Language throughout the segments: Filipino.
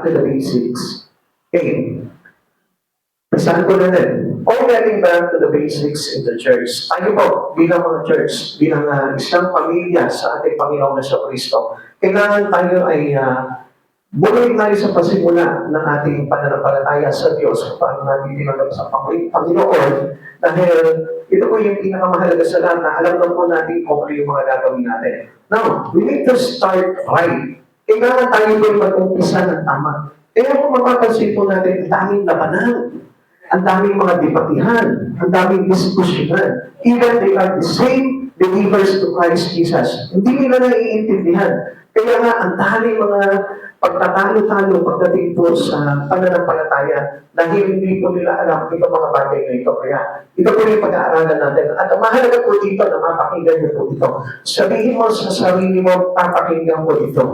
back to the basics. Okay. Basahan ko na din. All getting back to the basics in the church. Tayo po, bilang mga church, bilang isang pamilya sa ating Panginoon na sa Kristo, kailangan tayo ay bumalik tayo sa pasimula ng ating pananampalataya sa Diyos kung paano natin tinanggap sa Panginoon. Dahil ito po yung pinakamahalaga sa lahat na alam na po natin kung ano yung mga gagawin natin. Now, we need to start right. Kailangan tayo po yung mag-umpisa ng tama. Kaya kung mapapansin po natin, ang daming labanan, ang daming mga debatihan, ang daming diskusyonan. Even they are the same believers to Christ Jesus. Hindi nila naiintindihan. Kaya nga, ang daming mga pagtatalo-talo pagdating po sa pananampalataya dahil hindi po nila alam itong mga bagay na ito. Kaya ito po yung pag-aaralan natin. At ang mahalaga po dito na mapakinggan niyo po ito. Sabihin mo sa sarili mo, papakinggan ko ito.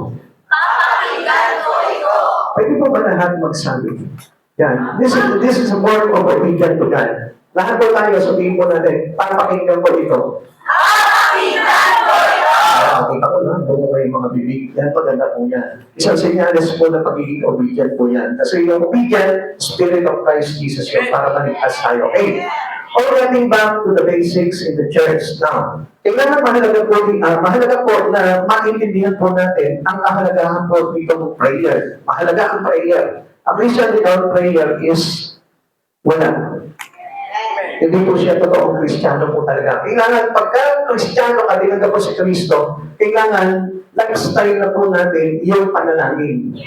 Papakinggan ko ito. Pwede po ba lahat magsabi? Yan. This is a form of obedience to God. Lahat po tayo, sabihin po natin, papakinggan ko ito. Papakinggan ko ito. Kita ko lang, buo kayo mga bibig. Yan, maganda po yan. Isang senyales po na pagiging obedient po yan. Kasi yung obedient, Spirit of Christ Jesus, yung para maligtas tayo. Okay. All getting back to the basics in the church. Now, kailangan mahalaga po na maintindihan po natin ang kahalagahan po dito prayer. Mahalaga ang prayer. Ang reason without prayer is wala. Hindi po siya totoong Kristiyano po talaga. Kailangan, pagka Kristiyano ka, tinanggap po si Kristo, kailangan lifestyle na po natin yung panalangin.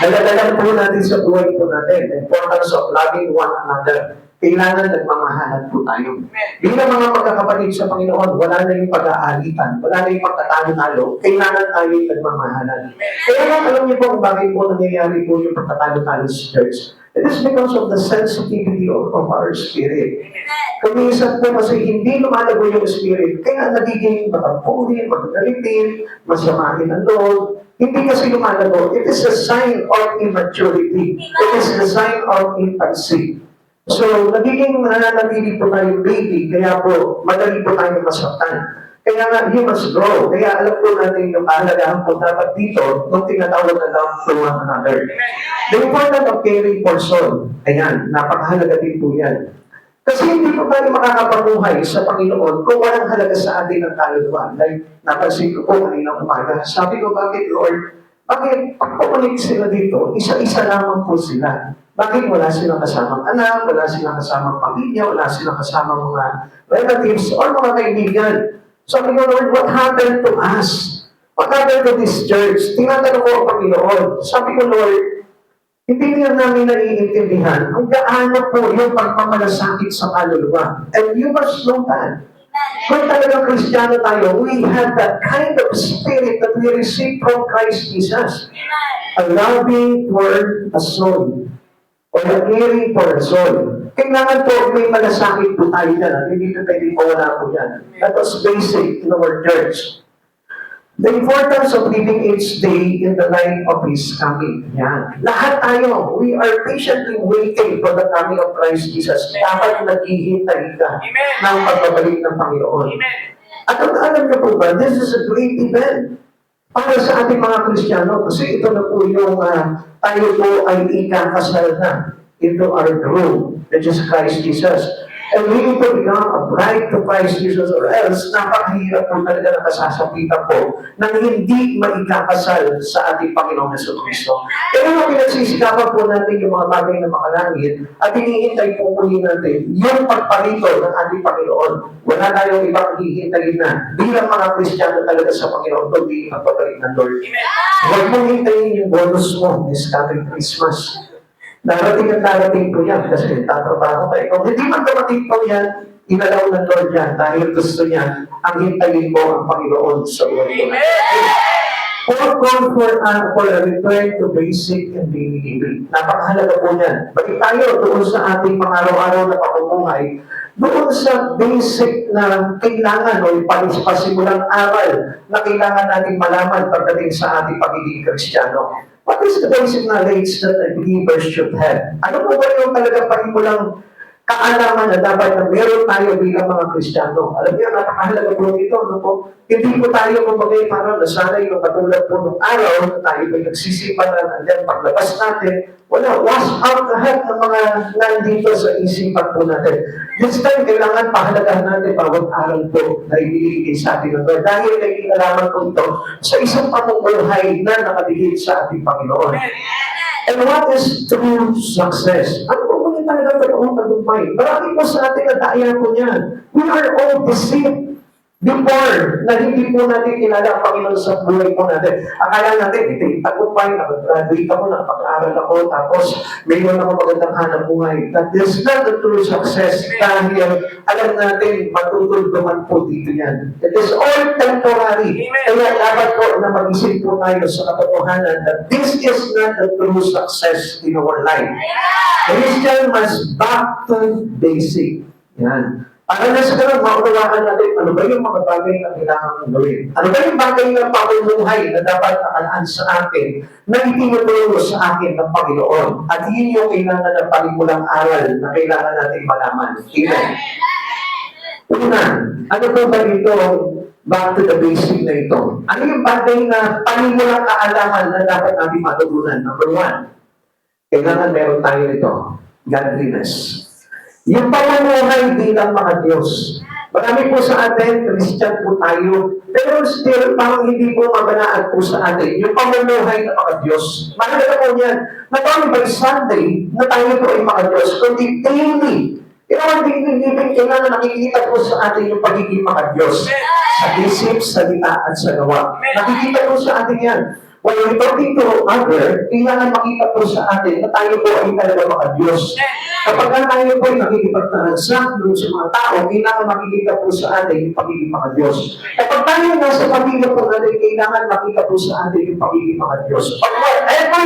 Daladala po natin sa buhay po natin. The importance of loving one another. Kailangan nagmamahalan po tayo. Bilang mga magkakapatid sa Panginoon, wala na yung pag-aalitan, wala na yung pagtatalo-talo, kailangan tayo magmamahalan. Kaya nga, alam niyo po kung bakit po nangyayari po yung pagtatalo-talo sa church. It is because of the sensitivity of our spirit. Kuminsan po kasi hindi lumalago yung spirit, kaya nagiging matampuhin, magagalitin, masamahin ang loob. Hindi kasi lumalago. It is a sign of immaturity. It is a sign of infancy. So, nagiging nananatili po tayong baby, kaya po, madali po tayong masaktan. Kaya nga, you must grow. Kaya alam po natin yung kahalagahan po dapat dito, nung tinatawag na love to one another. The importance of caring for soul, ayan, napakahalaga din po yan. Kasi hindi po tayo makakapamuhay sa Panginoon kung walang halaga sa atin ang kaluluwa. Like, napansin ko po kaninang umaga, sabi ko, bakit Lord, bakit pag-connect sila dito, isa-isa lamang po sila? Bakit wala silang kasamang anak, wala silang kasamang pamilya, wala silang kasamang mga relatives or mga kaibigan? Sabi ko, Lord, what happened to us? What happened to this church? Tinatanong ko ang Panginoon. Sabi ko, Lord, hindi niya namin naiintindihan kung gaano po yung pagmamalasakit sa kaluluwa. And you must know that. Kung talagang Kristiyano tayo, we have that kind of spirit that we receive from Christ Jesus. A loving for a soul. Or a caring for a soul. Kailangan po may malasakit po tayo dyan. Hindi po pwede po wala po yan. That was basic in our church. The importance of living each day in the light of His coming. Yan. Lahat tayo, we are patiently waiting for the coming of Christ Jesus. Dapat naghihintay ka ng pagbabalik ng Panginoon. At alam niyo po ba, this is a great event para sa ating mga Kristiyano. Kasi ito na po yung tayo po ay ikakasal na into our groom, which is Christ Jesus. And we need to become a bride to Christ Jesus or else napakahirap po talaga na kasasapitan po nang hindi maikakasal sa ating Panginoong Jesucristo. Kaya nga pinagsisikapan po natin yung mga bagay na makalangit at hinihintay po muli natin yung pagparito ng ating Panginoon. Wala tayong ibang hihintayin na bilang mga Kristiyano talaga sa Panginoon kundi ang pagbalik ng Lord. Huwag mong hintayin yung bonus mo this coming Christmas. Darating at darating po yan kasi tatrabaho tayo. Kung hindi man darating po yan, inalaw ng Lord yan dahil gusto niya ang hintayin mo ang Panginoon sa buhay ko. For a return to basic and daily living. Napakahalaga po yan. Balik tayo doon sa ating mga araw-araw na pamumuhay, doon sa basic na kailangan o pasimulang aral na kailangan natin malaman pagdating sa ating pagiging Kristiyano. What is the basic knowledge that a believer should have? Ano po ba yung talagang panimulang kaalaman na dapat na meron tayo bilang mga Kristiyano. Alam niyo, napakahalaga po ito. No po? Hindi po tayo kumagay parang nasanay yung katulad po nung araw na tayo ay nagsisipan na nandiyan paglabas natin. Wala, wash out lahat ng mga nandito sa isipan po natin. This time, kailangan pahalagahan natin bawat aral po na ibigay sa ating Lord. Dahil may kinalaman po ito sa isang pamumuhay na nakadikit sa ating Panginoon. And what is true success? Ano po ba yung talaga totoong tagumpay? Marami po sa ating nadaya po niyan. We are all deceived before na hindi po natin kilala ang Panginoon sa buhay po natin. Akala natin, ito yung tagumpay, nag-graduate ako, nakapag-aral ako, tapos mayroon ako magandang hanap buhay. That is not the true success dahil alam natin, matutulungan po dito yan. It is all temporary. Kaya dapat po na mag-isip po tayo sa katotohanan that this is not the true success in our life. Christian must back to basic. Yan. Para na sa ganun, maunawaan natin ano ba yung mga bagay na kailangan mong gawin. Ano ba yung bagay na pamumuhay na dapat nakalaan sa akin na itinuturo sa akin ng Panginoon. At yun yung kailangan ng palimulang aral na kailangan natin malaman. Amen. Una, ano po ba ito back to the basic na ito? Ano yung bagay na palimulang kaalaman na dapat natin matutunan? Number one, kailangan meron tayo ito, godliness. Yung pamumuhay bilang mga Diyos. Marami po sa atin, Christian po tayo, pero still, parang hindi po mabanaan po sa atin yung pamumuhay ng mga Diyos. Mahalaga po yan, not only by Sunday, na tayo po ay mga Diyos, kundi daily. Pero ang daily living, kailangan nakikita po sa atin yung pagiging mga Diyos. Sa isip, salita, at sa gawa. Nakikita po sa atin yan. When we talking to other, kailangan makita po sa atin na tayo po ay talaga mga Diyos. Kapag tayo po ay nakikipagtransact doon sa mga tao, kailangan makikita po sa atin yung pagiging mga Diyos. Kapag tayo nasa pamilya po natin, kailangan makita po sa atin yung pagiging mga Diyos. Pag whatever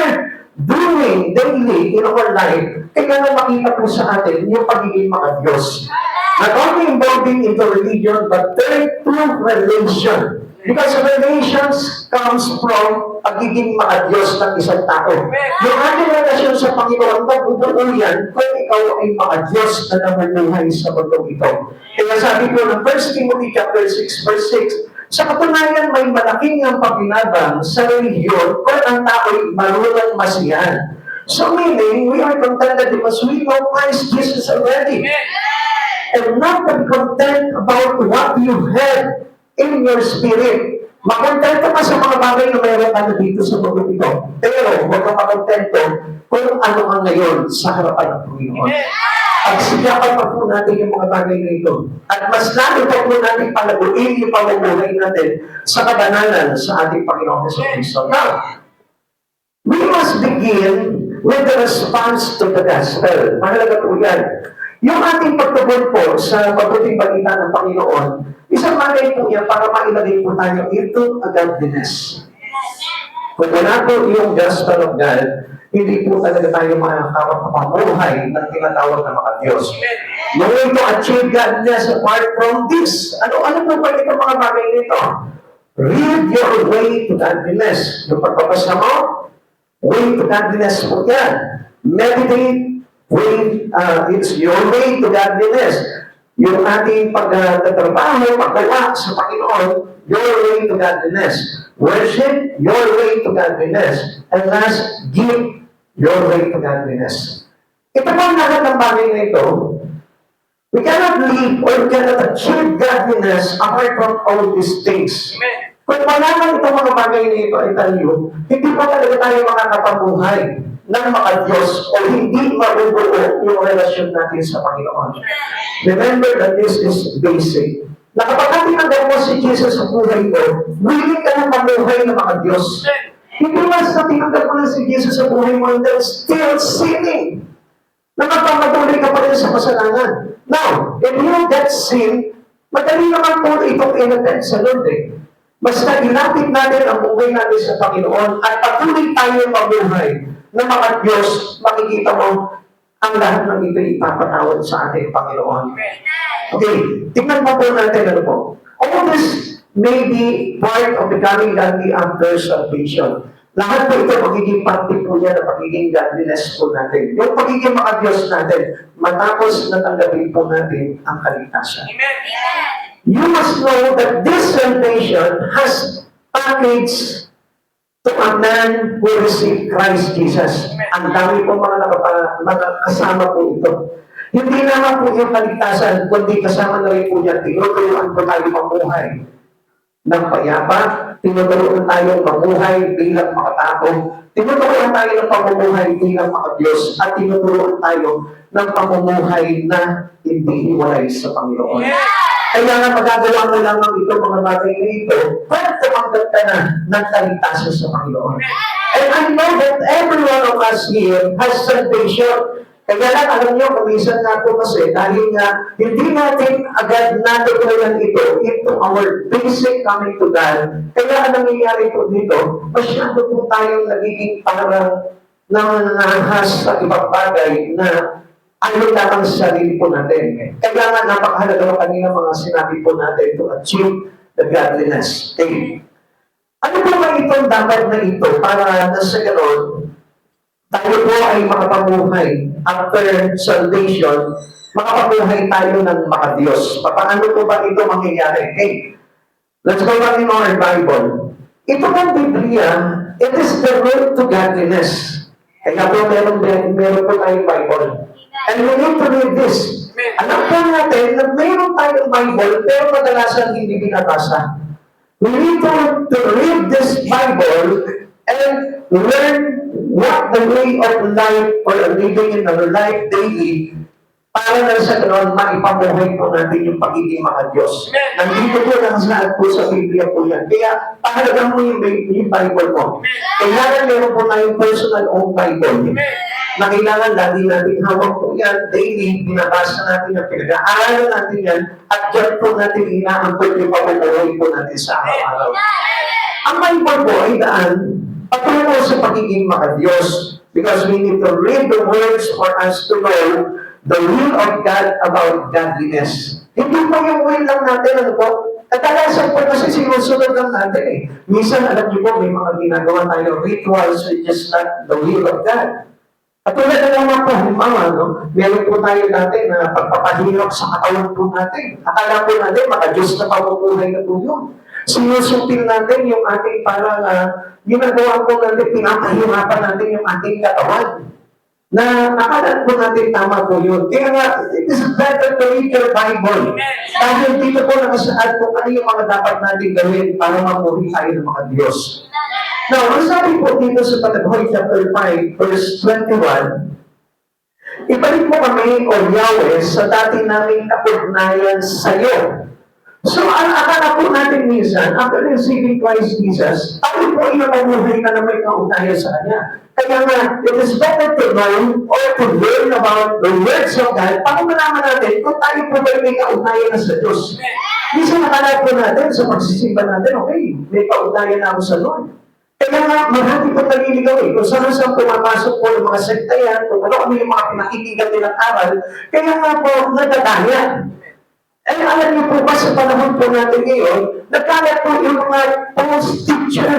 doing daily in our life, kailangan makita po sa atin yung pagiging mga Diyos. Not only involving into religion, but through relation. Because relations comes from pagiging mga Diyos ng isang tao. Yung ating relasyon sa Panginoon, magbubuo yan kung ikaw ay mga Diyos na namumuhay sa mundong ito. Kaya sabi ko ng 1 Timothy chapter 6, verse 6, sa katunayan may malaking ang paginabang sa relihiyon kung ang tao'y marunong masiyahan. So meaning, we are contented because we know Christ Jesus already. And not to be content about what you have in your spirit. Makontento ka sa mga bagay na mayroon ka na dito sa mundo ito. Pero huwag ka makontento kung ano ka ngayon sa harapan ng Panginoon. At siyapan pa po natin yung mga bagay na ito. At mas lalo pa po natin palaguin yung pamumuhay natin sa kabanalan sa ating Panginoon sa Kristo. Now, we must begin with the response to the gospel. Mahalaga po yan. Yung ating pagtugon po sa mabuting balita ng Panginoon, isang bagay po yan para mailagay po tayo into a godliness. Kung wala po yung gospel of God, hindi po talaga tayo makakapamuhay ng tinatawag ng mga Diyos. No way to achieve godliness apart from this. Ano po ba itong mga bagay nito? Read your way to godliness. Yung pagpapasa mo, way to godliness po yan. Meditate, it's your way to godliness. Yung ating pagtatrabaho, paggawa sa Panginoon, your way to godliness. Worship, your way to godliness. And last, give your way to godliness. Ito po ang lahat ng bagay na ito. We cannot live or we cannot achieve godliness apart from all these things. Kung wala man itong mga bagay na ito ay tayo, hindi pa talaga tayo makakapamuhay ng mga Diyos o hindi mabubuo yung relasyon natin sa Panginoon. Remember that this is basic. Na kapag tinanggap mo si Jesus sa buhay mo, willing ka na mamuhay ng mga Diyos. Hindi mas na tinanggap mo na si Jesus sa buhay mo and then still sinning. Na magpapatuloy ka pa rin sa kasalanan. Now, if you get sin, madali naman po itong i-repent sa Lord eh. Basta ilapit natin ang buhay natin sa Panginoon at patuloy tayo mabuhay na mga Diyos, makikita mo ang lahat ng ito ipapatawad sa ating Panginoon. Okay, tingnan mo po natin ano po. All this may be part of becoming godly after salvation. Lahat po ito magiging parte po yan ng pagiging godliness po natin. Yung pagiging makadiyos natin, matapos na tanggapin po natin ang kaligtasan. Amen. You must know that this salvation has package to a man who received Christ Jesus. Ang dami po mga nakasama po ito. Hindi naman po yung kaligtasan, kundi kasama na rin po yan. Tinuturuan po tayo mabuhay ng payapa, tinuturuan tayo mabuhay bilang makatao, tinuturuan tayo ng pamumuhay bilang makadiyos, at tinuturuan tayo ng pamumuhay na hindi hiwalay sa Panginoon. Kaya nga magagawa mo lamang ito mga bagay na ito, para tumanggap ka na ng kaligtasan sa Panginoon. And I know that every one of us here has salvation. Kaya lang, alam niyo, kumisan nga po kasi, dahil nga, hindi natin agad natutunan ito into our basic coming to God. Kaya ang nangyayari po dito, masyado po tayong nagiging parang nangangahas sa ibang bagay na ayaw lamang sa sarili po natin. Kaya nga, napakahalaga ng kanina mga sinabi po natin to achieve the godliness. Okay. Ano po ba itong dapat na ito para nasa ganon, tayo po ay makapabuhay after salvation, makapabuhay tayo ng makadiyos. Paano po ba ito mangyayari? Okay. Let's go back in our Bible. Ito ng Biblia, it is the road to godliness. Kaya po meron po tayong Bible. And we need to read this. Alam po natin na meron tayong Bible, pero kadalasan hindi binabasa. We need to read this Bible and learn what the way of life or living in our life daily para na sa ganoon maipamuhay po natin yung pagiging makadiyos. Nandito po lang sa po sa Biblia po yan. Kaya pahalagan mo yung Bible mo. Kailangan meron po tayong personal own Bible. Na kailangan lagi natin hawak po yan daily, binabasa natin yan, pinag-aaralan natin yan, at dyan po natin inaangkot yung pamumuhay po natin sa araw-araw. Ang Bible po ay daan patungo sa pagiging makadiyos because we need to read the words for us to know the will of God about godliness. Hindi po yung will lang natin, ano po? Kadalasan po kasi sinusunod lang natin eh. Minsan, alam niyo po, may mga ginagawa tayo rituals which is not the will of God. At tulad na naman po, halimbawa, no? Meron po tayo natin na pagpapahirap sa katawan po natin. Akala po natin, makadiyos na pamumuhay na po yun. Sinusuntin natin yung ating parang ginagawa po natin, pinapahirapan natin yung ating katawan. Na akala po natin tama po yun. Kaya nga, it is better to read your Bible. Dahil dito po nakasaad po ano yung mga dapat natin gawin para mamuhi tayo ng mga Diyos. Now, ang sabi po dito sa Palagoy chapter 5, verse 21, ibalik mo kami, O Yahweh, sa dati naming kapugnayan sa iyo. So, ang akala po natin minsan, after receiving Christ Jesus, tayo po inamuhay na may kaugnayan sa Kanya. Kaya nga, it is better to know or to learn about the words of God para malaman natin kung tayo po ba may kaugnayan na sa Diyos. Minsan akala po natin sa pagsisimba natin, okay, may kaugnayan na ako sa Lord. Kaya nga, marami po naliligaw eh. Kung saan pumapasok po ng mga sektayan, kung ano yung mga pinakikinggan nilang aral, kaya nga po, nadadaya. Eh, alam niyo po ba sa panahon po natin ngayon, nagkalat po yung mga false teacher,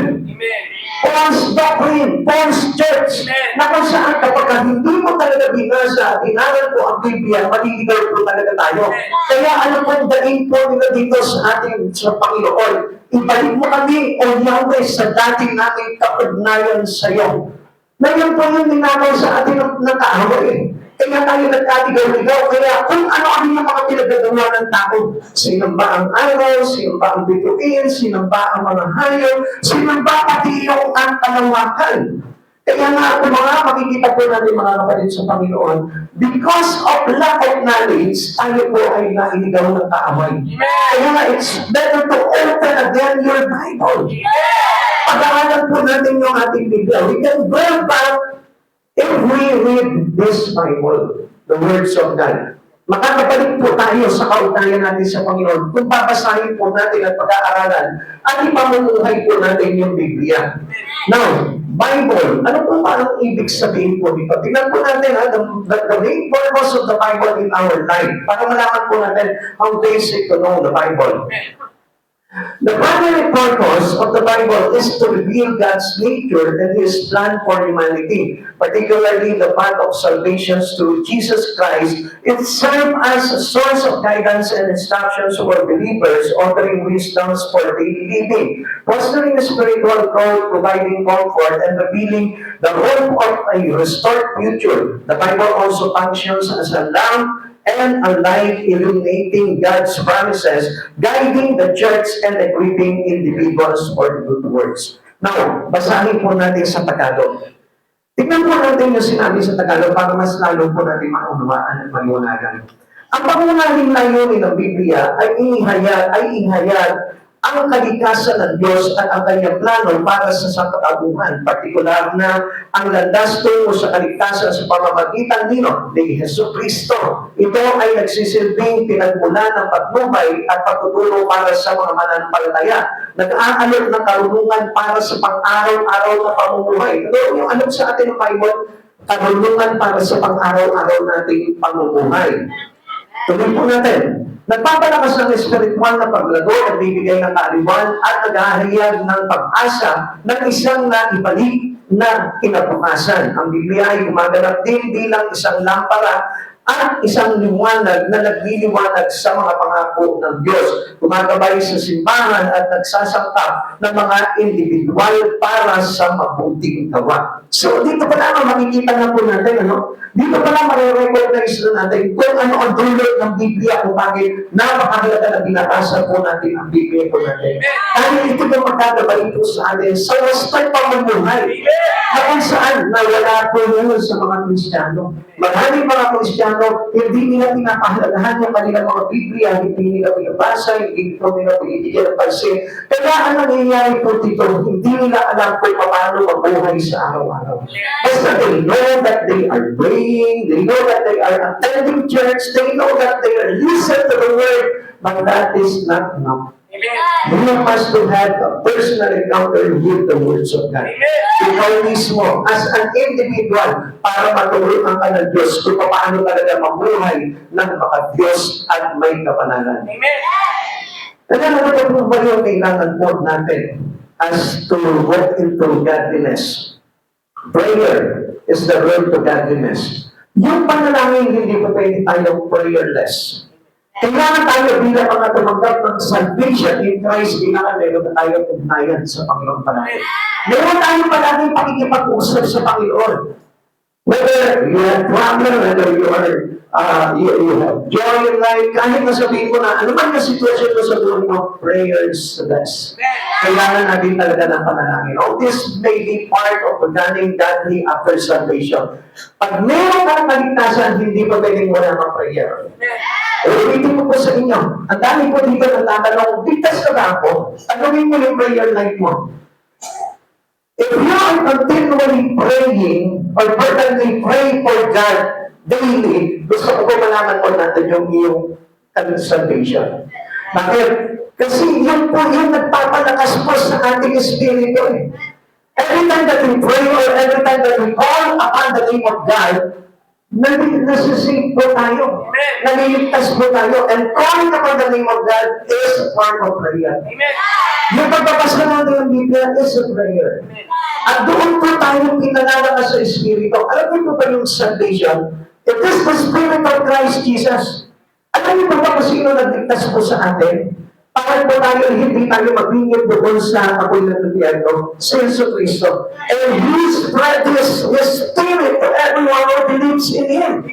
false doctrine, false church, na kung saan kapag hindi mo talaga binasa at inaral po ang Biblia, maliligaw po talaga tayo. Kaya alam po, daing po nila dito sa ating sa Panginoon, ibalik mo kami, O Yahweh, sa dating naming kapugnayan sa iyo. Na yan po yung ninakaw sa ating ng kaaway. Kaya tayo nagkaligaw-ligaw. Kaya kung ano-ano yung mga pinagagawa ng tao, sinamba ang araw, sinamba ang bituin, sinamba ang mga hayop, sinamba pati yung ang kalawakan. Kaya nga, kung mga makikita po natin mga kapatid sa Panginoon, because of lack of knowledge, tayo po ay nainigaw ng kaaway. Kaya nga, it's better to open again your Bible. Pag-aaralan po natin yung ating Biblia. We can go back if we read this Bible, the words of God. Makakabalik po tayo sa kaugnayan natin sa Panginoon kung babasahin po natin at pag-aaralan at ipamumuhay po natin yung Biblia. Now, Bible, ano po parang ibig sabihin po dito? Tingnan po natin the main purpose of the Bible in our life para malaman po natin how basic to know the Bible. The primary purpose of the Bible is to reveal God's nature and His plan for humanity, particularly the path of salvation through Jesus Christ. It serves as a source of guidance and instructions for believers, offering wisdoms for daily living, fostering spiritual growth, providing comfort, and revealing the hope of a restored future. The Bible also functions as a lamp and a light illuminating God's promises, guiding the church and equipping individuals for good works. Now, basahin po natin sa Tagalog. Tignan po natin yung sinabi sa Tagalog para mas lalo po natin maunawaan at maliwanagan. Ang pangunahing layunin ng Biblia ay ihayag ang kalikasan ng Diyos at ang kanyang plano para sa sangkatauhan, partikular na ang landas tungo sa kaligtasan sa pamamagitan ni Hesus Kristo. Ito ay nagsisilbing pinagmulan ng patnubay at pagtutulong para sa mga mananampalataya. Nag-aalok ng karunungan para sa pang-araw-araw na pamumuhay. Ano yung alam sa atin ng Bible? Karunungan para sa pang-araw-araw nating pamumuhay. Tuloy po natin. Nagpapalakas ng espiritual na paglago at bibigay ng kaaliwan at naghahayag ng pag-asa ng isang naibalik na kinabukasan. Ang Biblia ay gumaganap din bilang isang lampara at isang liwanag na nagliliwanag sa mga pangako ng Diyos. Gumagabay sa simbahan at nagsasangkap ng mga individual para sa mabuting gawa. So, dito pa lang makikita na po natin, dito pa lang marirecognize na natin kung ano ang dulot ng Biblia kung bakit napakahalaga na binabasa po natin ang Biblia po natin. Dahil ito yung magkagabay po sa atin sa wastay pamumuhay. Na kung saan nawala po yun sa mga Kristiyano. Maraming mga Kristiyano, hindi nila pinapahalagahan yung kanilang mga Biblia, hindi nila pinabasa, hindi po nila pinibigyan ng pansin. Kaya ang nangyayari po dito, hindi nila alam kung paano mabuhay sa araw-araw. Basta they know that they are praying, they know that they are attending church, they know that they are listening to the word, but that is not enough. You must to have a personal encounter with the words of God. Ikaw mismo, as an individual, para matulungan ka ng Diyos kung paano talaga mabuhay ng maka-Diyos at may kapanalan. Kaya ano po ba yung kailangan po natin as to walk into godliness? Prayer is the road to godliness. Yung panalangin, hindi pa pwede tayong prayerless. Kailangan tayo bilang mga tumanggap ng salvation in Christ, kailangan meron na tayo ugnayan sa Panginoon palagi. Meron tayo palagi pakikipag-usap sa Panginoon. Whether you have problem, whether you have joy in life, kahit nasabihin mo na, ano man yung sitwasyon mo sa buhay mo, prayers to God. Kailangan natin talaga ng panalangin. Oh, this may be part of running godly after salvation. Pag meron kang kaligtasan, hindi pa pwedeng wala ng prayer. Ulitin ko po sa inyo, ang dami po dito nagtatanong, ligtas ka ba ako? Tanungin mo yung prayer life mo. If you are continually praying or fervently pray for God daily, gusto ko po malaman po natin yung iyong salvation. Bakit? Kasi yun po yung nagpapalakas po sa ating espiritu. Every time that we pray or every time that we call upon the name of God, nasisig po tayo. Naliligtas po tayo. And calling upon the name of God is a form of prayer. Yung pagbabasa natin ng Biblia is a prayer. At doon po tayo pinalalakas sa Espiritu. Alam niyo po ba yung salvation? It is the Spirit of Christ Jesus. Alam niyo po ba kung sino nagligtas po sa atin? Para po tayo, hindi tayo magbingit doon sa apoy ng impyerno, sa Yesu Cristo. And He spread His Spirit to everyone who believes in Him.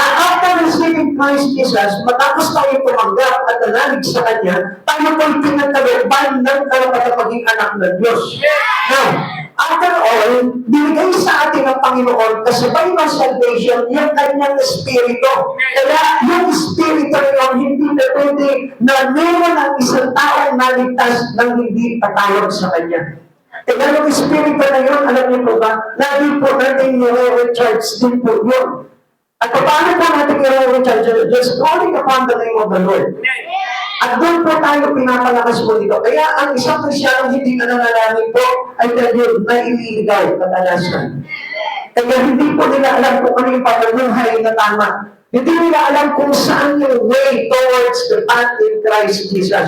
Na after receiving Christ Jesus, matapos tayo tumanggap at nanalig sa Kanya, tayo po'y pinagkalooban ng karapatapaging anak ng Diyos. Now, after all, binigay sa atin ng Panginoon kasabay ng salvation yung kanyang espiritu. Kaya yung espiritu na yun, hindi na pwede na meron ng isang taong naligtas nang hindi tatawag sa kanya. Kaya yung espiritu na yun, alam niyo po ba, lagi po natin nire-recharge din po yun. At paano po natin nire-recharge? Just calling upon the name of the Lord. At doon po tayo pinapalakas po dito. Kaya ang isang Kristiyanong hindi nananalangin po ay dahil naililigaw kadalasan. Kaya hindi po nila alam kung ano yung pamumuhay na tama. Hindi nila alam kung saan yung way towards the path in Christ Jesus.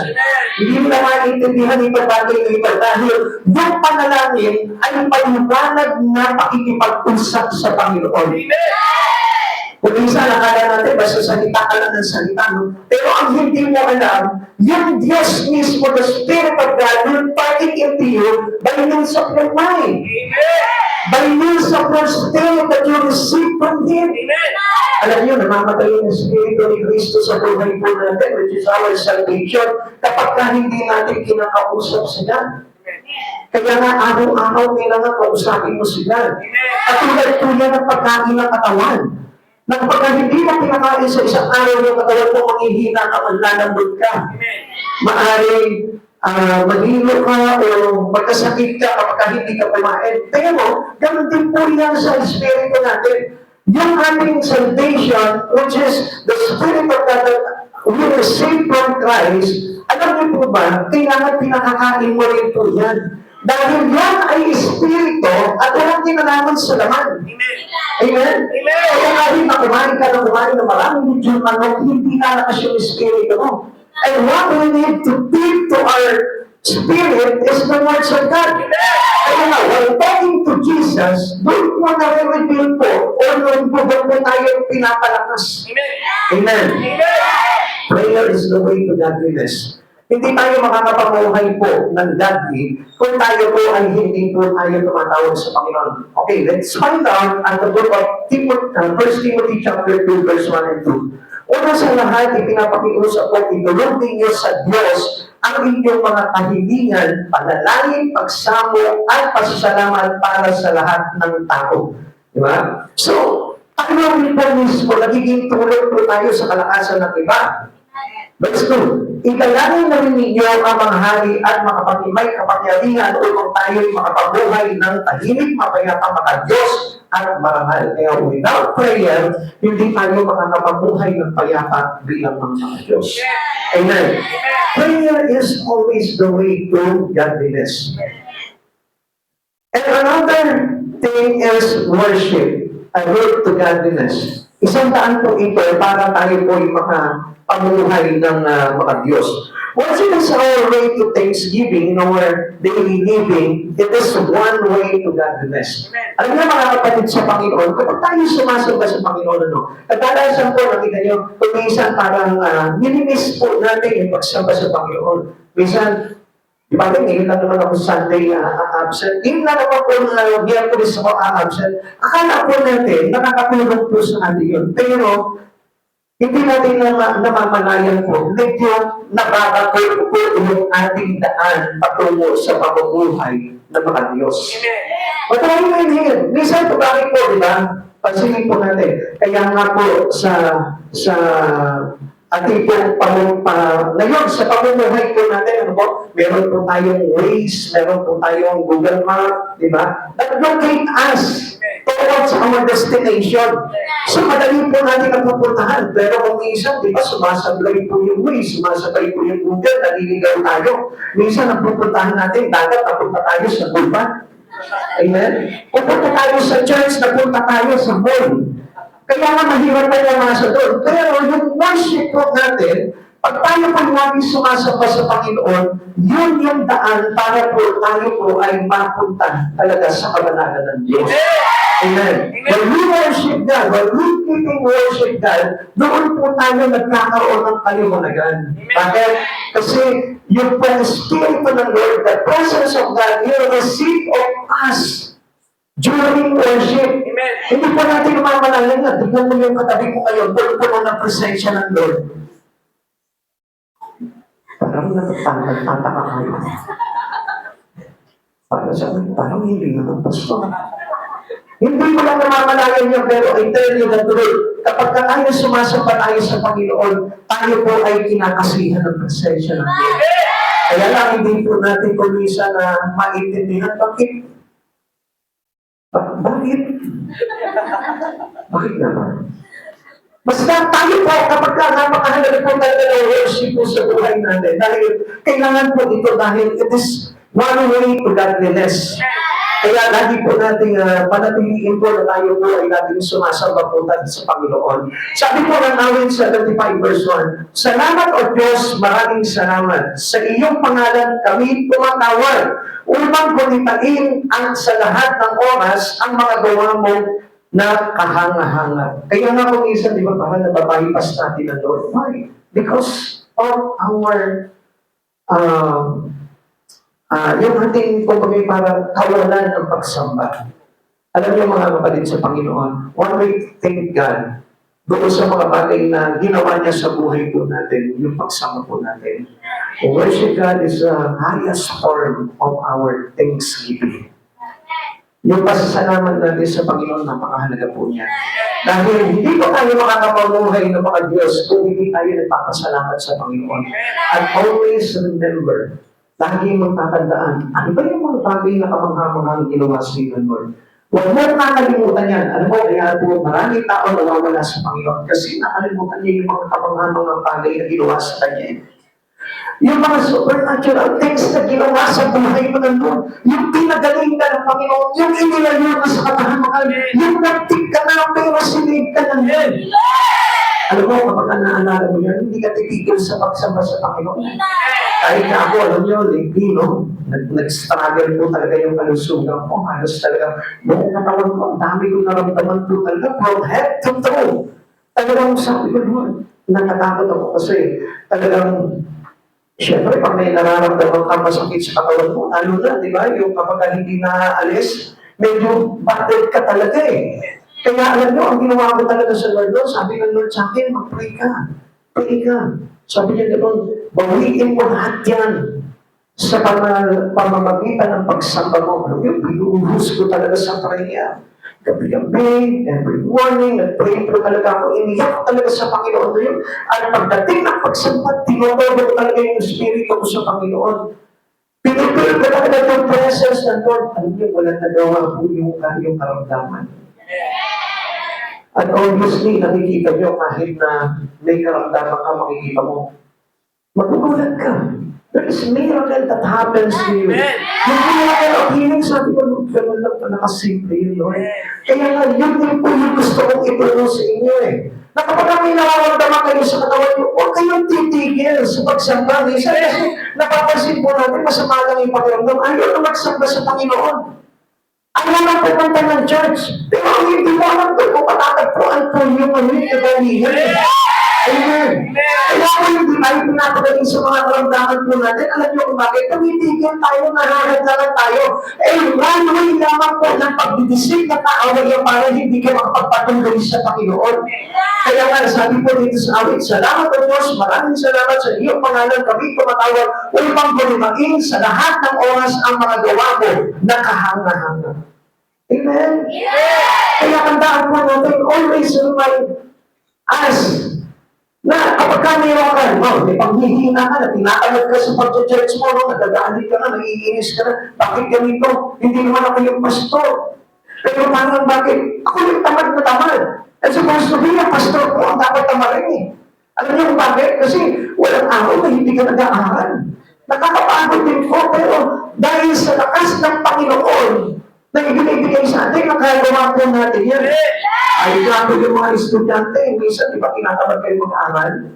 Hindi nila maintindihan yung bagay ng iba dahil yung panalangin ay paliwanag na pakikipag-usap sa Panginoon. Kung minsan, nakala natin, basta salita ka lang ng salita, no? Pero ang hindi mo alam, yung Diyos mismo, the Spirit of God, will partake into you by means of your mind. By means of your spirit that you receive from Him. Alam niyo, namamatay yung Espiritu ni Cristo sa buhay po natin, which is our salvation, kapag ka hindi natin kinakausap sila. Kaya nga, araw-araw kailangan kausapin mo sila. At tulad po yan ang pagkain ng katawan. Nang pagka hindi mo pinakain sa isang araw yung katawan mo, manghihina ka, manlalambot ka. Maaring maghilo ka o magkasakit ka kapag hindi ka kumain. Pero, ganun din po yan sa Espiritu natin. Yung aming salvation, which is the Spirit of God that we receive from Christ, alam niyo po ba, kailangan pinakakain mo rin po yan. Dahil yan ay Espiritu at walang kinalaman sa laman. Amen? Kaya nga rin na kumain ka ng maraming medyo manok, hindi nalakas yung Espiritu mo. And what we need to feed to our spirit is the words of God. Kaya nga, while talking to Jesus, doon po na-reveal po, o doon po tayo pinapalakas. Amen. Prayer is the way to godliness. Hindi tayo makakapamuhay po ng godly kung tayo po ay hindi po tayo tumatawag sa Panginoon. Okay, let's find out at the book of 1 Timothy chapter 2, verse 1 and 2. Una sa lahat, ipinapakiusap ko, itulong ninyo sa Diyos ang inyong mga kahilingan, panalangin, pagsamo, at pasasalamat para sa lahat ng tao. Di ba? So, ano rin po mismo, nagiging tulong po tayo sa kalakasan ng iba. Verse 2, ikalangin na rin ninyo ang mga hari at makapagimay kapangyarihan upang tayo'y makapabuhay ng tahimik, mapayapang maka-Diyos at marangal. Kaya without prayer, hindi tayo makakapabuhay ng payapa bilang mga Diyos. Amen. Prayer is always the way to godliness. And another thing is worship, a road to godliness. Isang daan po ito para tayo po ay makapamuhay ng mga Diyos. Once it is our way to thanksgiving in our daily living, it is one way to godliness. Alam niyo mga kapatid sa Panginoon, kapag tayo sumasamba sa Panginoon, kadalasan po, nakita niyo, kung minsan parang minimiss po natin yung pagsamba sa Panginoon. Minsan, di ba ngayon lang naman ako Sunday absent. Ngayon lang naman po Miyerkules ako absent. Akala po natin, nakakatulong po sa atin yun. Pero, hindi natin namamalayan po, medyo nakakatulong po yung ating daan patungo sa pamumuhay ng mga Diyos. Matawag mo yun. Minsan po bakit po, di ba? Pansinin po natin. Kaya nga po sa ating pong ngayon, sa pamumuhay po natin, ano po, meron po tayong Waze, meron po tayong Google Map, di ba? That locate us towards our destination. So, madali po natin napupuntahan. Pero kung minsan, di ba, sumasablay po yung Waze, sumasabay po yung Google, naliligaw tayo. Minsan, napupuntahan natin, dagat, napunta tayo sa gubat. Amen? Pupunta tayo sa church, napunta tayo sa mall. Kaya nga mahirap tayo masa doon. Pero yung worship po natin, pag tayo po namin sumasamba sa Panginoon, yun yung daan para po tayo po ay mapunta talaga sa kabanalan ng Diyos. Amen. When we worship God, when we keeping worship God, doon po tayo nagkakaroon ng kaliwanagan. Bakit? Kasi yung po Espiritu ng Lord, the presence of God, will receive of us during worship. Amen. Hindi po natin mamalayan na. Tignan mo yung katabi ko kayo, puno ng presensya ng Lord. Parang nagtataka kayo. Parang hindi naman pasto. Hindi mo lang namamalayan niya, pero I tell you the truth, kapag tayo sumasamba tayo sa Panginoon, tayo po ay kinakasihan ng presensya ng Lord. Kaya lang, hindi po natin kumisa na maintindihan. Bakit? Bakit naman? Basta tayo po, kapag napakahalaga po tayo ng worship po sa buhay natin, dahil kailangan po ito dahil it is one way to godliness. Kaya lagi po natin panatiliin po na tayo po ay laging sumasamba po tayo sa Panginoon. Sabi po ng awit 75 verse 1, Salamat o Diyos, maraming salamat. Sa iyong pangalan kami tumatawag upang kunitain ang sa lahat ng oras ang mga gawa mo na kahanga-hanga. Kaya nga kung minsan, di ba, parang nababypass natin ang Lord. Why? Because of our yung ating kumbaga parang kawalan ng pagsamba. Alam niyo mga kapatid sa Panginoon, one way to thank God doon sa mga bagay na ginawa niya sa buhay po natin, yung pagsamba po natin. Worship God is the highest form of our thanksgiving. Yung pasasalamat natin sa Panginoon, napakahalaga po niya. Dahil hindi po tayo makakapamuhay ng mga Diyos kung hindi tayo nagpapasalamat sa Panginoon. And always remember, laging magtatandaan, ano ba yung mga bagay na kamangha-manghang ginawa sa iyo, Lord? Huwag mo nakalimutan yan. Alam mo, kaya po maraming tao nawawala sa Panginoon kasi nakalimutan niya yung mga kamangha-manghang bagay na ginawa sa Kanya. Yung mga supernatural things na ginawa sa buhay mo ng Lord, yung pinagaling ka ng Panginoon, yung inilayo ka sa kapahamakan, yung nagtik ka na ng pero sinib ka ng Lord. Alam mo, kapag naalala mo yan, hindi ka titigil sa pagsamba sa Panginoon. Kahit na ako, alam nyo, lately, no? Nag-struggle po talaga yung kalusugan ko. Halos talaga, buong katawan ko, ang dami kong naramdaman po talaga, from head to toe. Talagang sabi ko, Lord, natatakot ako kasi talagang, syempre, pag may nararamdaman ka masakit sa katawan mo, lalo na, di ba? Yung kapag hindi naaalis, medyo battered ka talaga eh. Kaya alam nyo, ang ginawa ko talaga sa Lord, sabi ng Lord sa akin, mag-pray ka. Pray ka. Sabi niya gano'n, bawiin mo lahat yan sa pamamagitan ng pagsamba mo. Alam nyo, pinuhus ko talaga sa prayer. Gabi-gabi, every morning, nag-pray ko talaga ako, iniyak ko talaga sa Panginoon na yun. At pagdating ng pagsamba, tinotobo ko talaga yung Espiritu ko sa Panginoon. Pinipil ko talaga yung presence ng Lord. Alam nyo, walang nagawa po yung kanyang karamdaman. At obviously, nakikita nyo kahit na may karamdaman ka, makikita mo, magugulat ka. There is miracle that happens to you. Yung miracle of healing, sabi ko, gano'n lang pa nakasimple yun, Lord. Kaya nga, yun din po yung gusto kong ipulong sa inyo eh. Na kapag may nararamdaman kayo sa katawan nyo, huwag kayong titigil sa pagsamba. Isa kasi napapansin po natin, masama lang yung pakiramdam. Ayaw na magsamba sa Panginoon. Ayaw na pupunta ng church. Pero ang hindi mo alam doon kung patatagpuan po yung kagalihan. Amen. Kaya kung hindi tayo pinapagaling sa mga karamdaman po natin, alam niyo kung bakit, tumitigil tayo, nararamdaman tayo. One way lamang po ng pagdidisip na kaaway para hindi ka makapagpatuloy sa Panginoon. Kaya nga, sabi po dito sa awit, Salamat o Diyos, maraming salamat sa iyong pangalan kami tumatawag upang gulimain sa lahat ng oras ang mga gawa mo na kahanga-hanga. Amen? Kaya tandaan po natin, always remind us na kapag ka mayroon ka, may panghihina ka na, tinatamad ka sa pag-church mo, nagagalit ka na, naiinis ka na, bakit ganito? Hindi naman ako yung pastor. Pero parang bakit? Ako yung tamad na tamad. And supposed to be a pastor po, ang dapat tamarin eh. Alam niyo kung bakit? Kasi walang araw na hindi ka nag-aaral. Nakakapagod din po, pero dahil sa lakas ng Panginoon, na ibinibigay sa atin, nakagawa po natin yan. Ay, grabe yung mga estudyante, minsan, di ba, tinatamad kayo mag-aaral?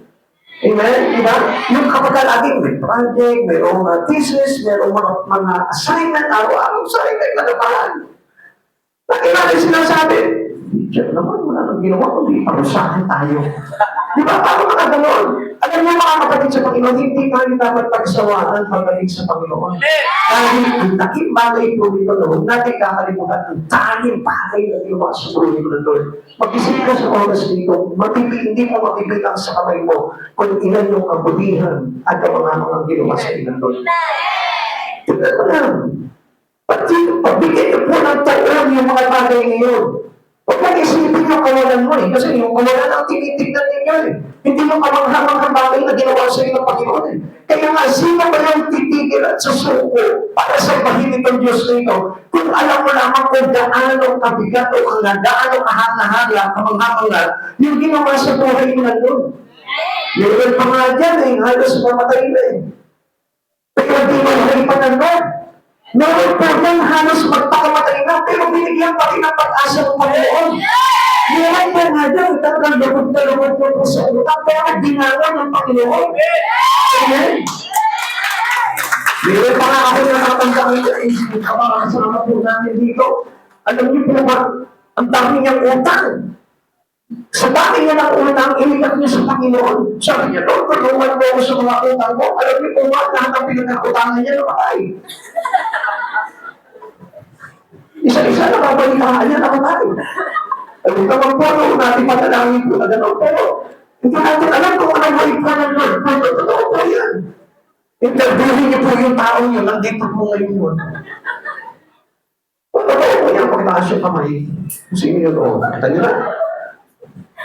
Amen? Di ba? Yung kapag laging may project, mayroong thesis, mayroong mga assignment, araw-araw sa kayo nalabahan. Lagi natin sinasabi, teacher naman, wala nang ginawa, kundi parusahan tayo. Di ba? Paano ka gano'n? Alam niyo mga kapatid sa Panginoon, hindi tayo dapat pagsawaan pagdating sa Panginoon. Dahil ang laking bagay po dito, huwag natin kakalimutan ang daming bagay na ginawa sa buhay mo ng Lord. Mag-isip ka sa oras dito, hindi mo mabibilang sa kamay mo kung ilan yung kabutihan at mga ginawa sa ilang Lord. Tignan mo lang. Pagbigay niyo po ng tayo yung mga bagay ngayon. Huwag lang isipin yung kawalan mo eh. Kasi yung kawalan ang tinitignan ninyo eh. Hindi yung kamanghamang bagay na ginawa sa iyo ng Panginoon eh. Kaya nga, sino ba yung titigil at susuko para sa pahilig ng Diyos nito? Kung alam mo naman kung gaano kabigat o gaano kahanga-hanga, kamanghamanga, yung ginawa sa buhay mo na doon. Meron pa nga dyan eh, halos mamatay na eh. Pero di mo pa ng Lord. Meron po yan halos magpakamatay na, pero binigyan pa rin ng pag-asa ng Panginoon. Meron po nga dyan, talagang lubog na lubog po sa utang, pero ginawa ng Panginoon. Amen? Meron pa nga ako nakakanta kayo, kasama po namin dito. Alam niyo po ba, ang dami niyang utang. Sa dami niya ng utang, iniyak niya sa Panginoon. Sabi niya, Lord, tulungan mo ako sa mga utang mo. Alam niyo po ba, lahat ng pinag-utangan niya namatay. Isa-isa nakabalitaan niya namatay. Alam ka magpuro, natin matalangin po na gano'n. Pero, hindi natin alam kung anong may pa ng Lord. Pero, totoo po yan. Interviewin niyo po yung tao niyo, nandito po ngayon yun. Totoo po yan, pagtaas yung kamay. Sino yun? O, kita niyo na.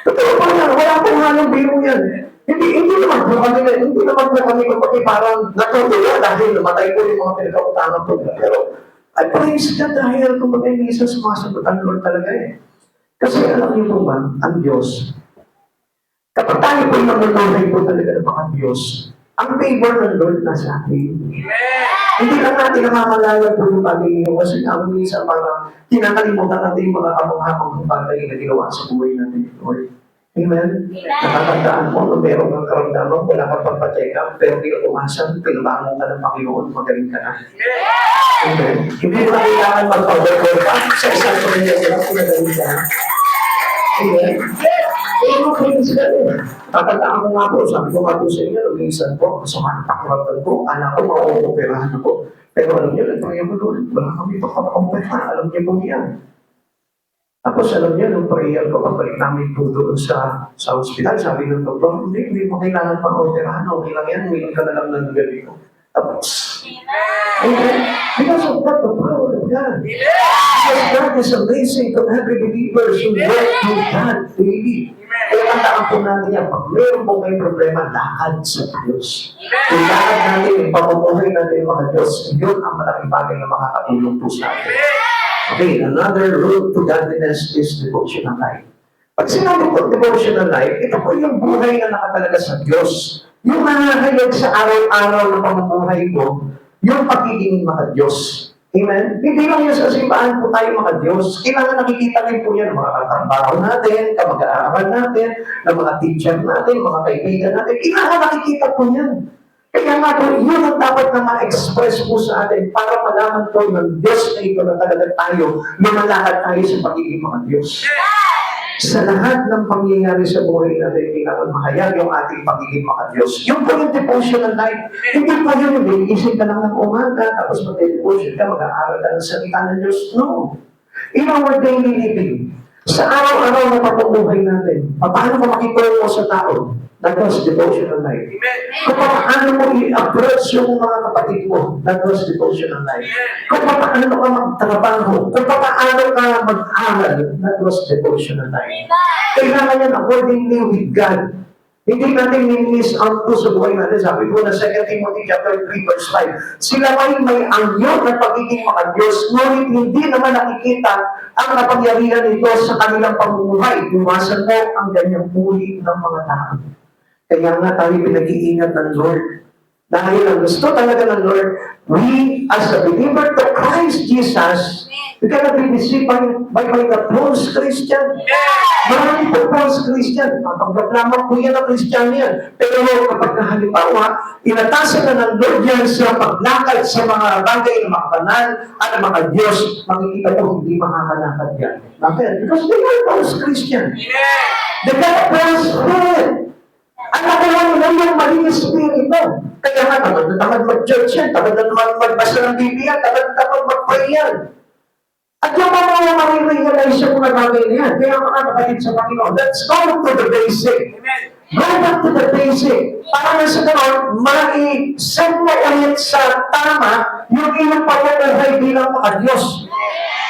Totoo po yan, wala pong halong biro yan. Hindi naman po kami kapag parang natutuwa dahil namatay po yung mga pinagkautangan po. Pero, I praise God dahil kung bagay minsan sumasagot ang Lord talaga eh. Kasi alam niyo po ba, ang Diyos, kapag tayo po namunuhay po talaga ng mga Diyos, ang favor ng Lord nasa atin. Hindi lang natin namamalaya po yung bagay niyo kasi ang minsan parang kinakalimutan natin yung mga kamanghamang bagay na ginawa sa buhay natin, Lord. Amen? Nakatandaan mo na meron kang karamdaman, wala kang pagpa-check up, pero di umasan, pinabangon ka ng Panginoon, magaling ka na. Amen? Hindi mo na kailangan mag-overcome ka sa isang pamilya na pinagaling ka na. Amen? Pero praise God eh. Tatandaan ko nga po, sabi ko nga po sa inyo, lumisan po, masama ang pakiramdam ko, anak ko, mauoperahan ako. Pero alam niyo, nagpangyaw mo doon, wala kami pagkakampeta, alam niyo po yan. Tapos alam niyo, nung prayer ko, pabalik namin po doon sa hospital, sabi ng doktor, hindi mo kailangan pang operahan, okay lang yan, uminom ka na lang ng gabi ko. Tapos, amen. Because of that, the power of God. Because God is amazing to every believer who work with God daily. Kaya tandaan po natin yan, pag meron po may problema, lakad sa Diyos. Kung lakad natin, yung pamumuhay natin yung mga Diyos, yun ang malaking bagay na makakatulong po sa atin. Okay, another route to godliness is devotional life. Pag sinabi ko devotional life, ito po yung buhay na nakatalaga sa Diyos. Yung nanahayag sa araw-araw na pamumuhay ko, yung pagiging mga Diyos. Amen? Hindi lang yun sa simbahan po tayo mga Diyos. Kailangan nakikita rin po yan, mga katrabaho natin, kamag-aaral natin, ng mga teacher natin, mga kaibigan natin. Kailangan nakikita po yan. Kaya nga po, yun ang dapat na ma-express po sa atin para malaman po ng Diyos na ito na talaga tayo, lumalakad tayo sa pagiging mga Diyos. Sa lahat ng pangyayari sa buhay natin, kailangan mahayag yung ating pagiging mga Diyos. Yung po yung devotional life, hindi po yun, isip ka lang ng umaga, tapos mag-devotion ka, mag-aaral ka ng salita ng Diyos. No. In our daily living, sa araw-araw na pamumuhay natin, paano ka makitungo sa tao? That was devotional life. Kung paano mo i-approach yung mga kapatid mo, that was devotional life. Kung paano ka magtrabaho, kung paano ka mag-aral, that was devotional life. Kailangan yan accordingly with God. Hindi natin miss out po sa buhay natin. Sabi ko na 2 Timothy chapter 3 verse 5, sila may angyo ng pagiging mga Diyos, ngunit hindi naman nakikita ang kapangyarihan nito sa kanilang pamumuhay. Iwasan mo ang ganyang uri ng mga tao. Kaya nga tayo pinag-iingat ng Lord. Dahil ang gusto talaga ng Lord, we as a believer to Christ Jesus, we cannot be deceived by the false Christian. Marami po false Christian. Pagbaklaman po yan ang Christian yan. Pero kapag halimbawa, inatasan na ng Lord yan sa paglakad sa mga bagay na mga banal at mga Diyos, makikita po hindi makakalakad yan. Bakit? Because they are false Christian. They got a false spirit. Ang nakuha nila yung maling espiritu. Kaya nga, tamad na tamad mag-church yan, tamad na tamad magbasa ng Biblia, tamad na tamad mag-pray yan. At yung mga marirealize yung mga bagay na yan, kaya mga kapatid sa Panginoon, let's go to the basic. Go back to the basic. Para na sa ganoon, ma-send mo ulit sa tama yung iyong pamumuhay bilang mga Diyos.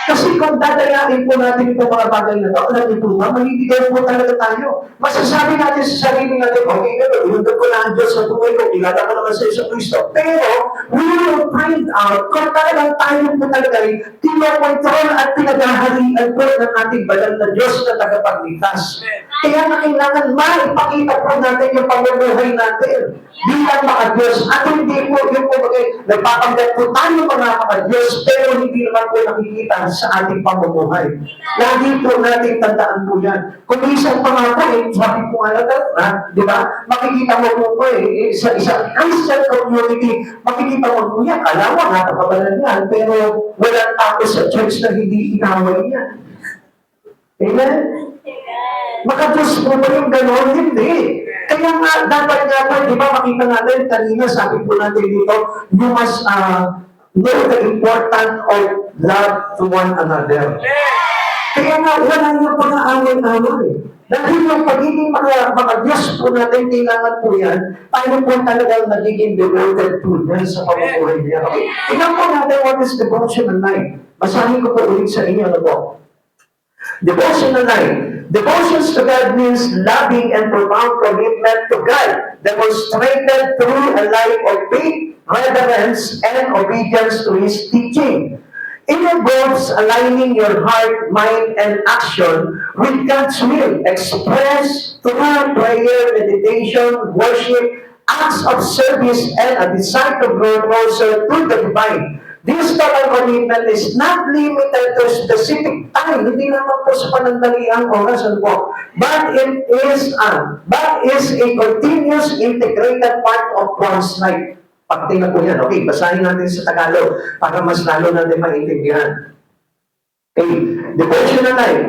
Kasi kung dadayain po natin itong mga bagay na ito, alam niyo po ba, mahihigaw po talaga tayo. Masasabi natin sa sarili natin, okay, ilundog ko na ang Diyos sa buhay ko, kilala ko naman sa Iso Cristo. Pero, we will find out kung talagang tayo po talaga rin, tinokontrol at pinagaharian po ng ating banal na Diyos na tagapagligtas. Kaya na kailangan maipakita po natin yung pamumuhay natin. bilang mga Diyos. At hindi po yung nagpapanggap po tayo mga Diyos, pero hindi naman po nakikita sa ating pamumuhay. Lagi po natin tandaan po yan. Kung isang pangako, sabi po nga na, di ba? Makikita mo po sa isang Christian community, makikita mo po yan, kalawa, napakabalan yan, pero walang tao sa church na hindi inaway yan. Amen? Makadiyos po ba yung gano'n? Hindi. Kaya nga, dapat nga po, di ba, makita natin, kanina sabi po natin dito, you must know the importance of love to one another. Kaya nga, wala niyo po na away-away. Dahil yung pagiging mga Diyos po natin, kailangan po yan, tayo po talagang nagiging devoted po yan sa pamumuhay niya. Okay? Tingnan po natin what is devotional life. Basahin ko po ulit sa inyo, ano po? Devotional life. Devotions to God means loving and profound commitment to God, demonstrated through a life of faith, reverence, and obedience to His teaching. It involves aligning your heart, mind, and action with God's will, expressed through prayer, meditation, worship, acts of service, and a desire to grow closer to the divine. This total commitment is not limited to specific time. Hindi naman po sa panandaliang oras po. But it is a continuous integrated part of one's life. Pagtingnan po yan. Okay, basahin natin sa Tagalog para mas lalo natin maintindihan. Okay, devotional life.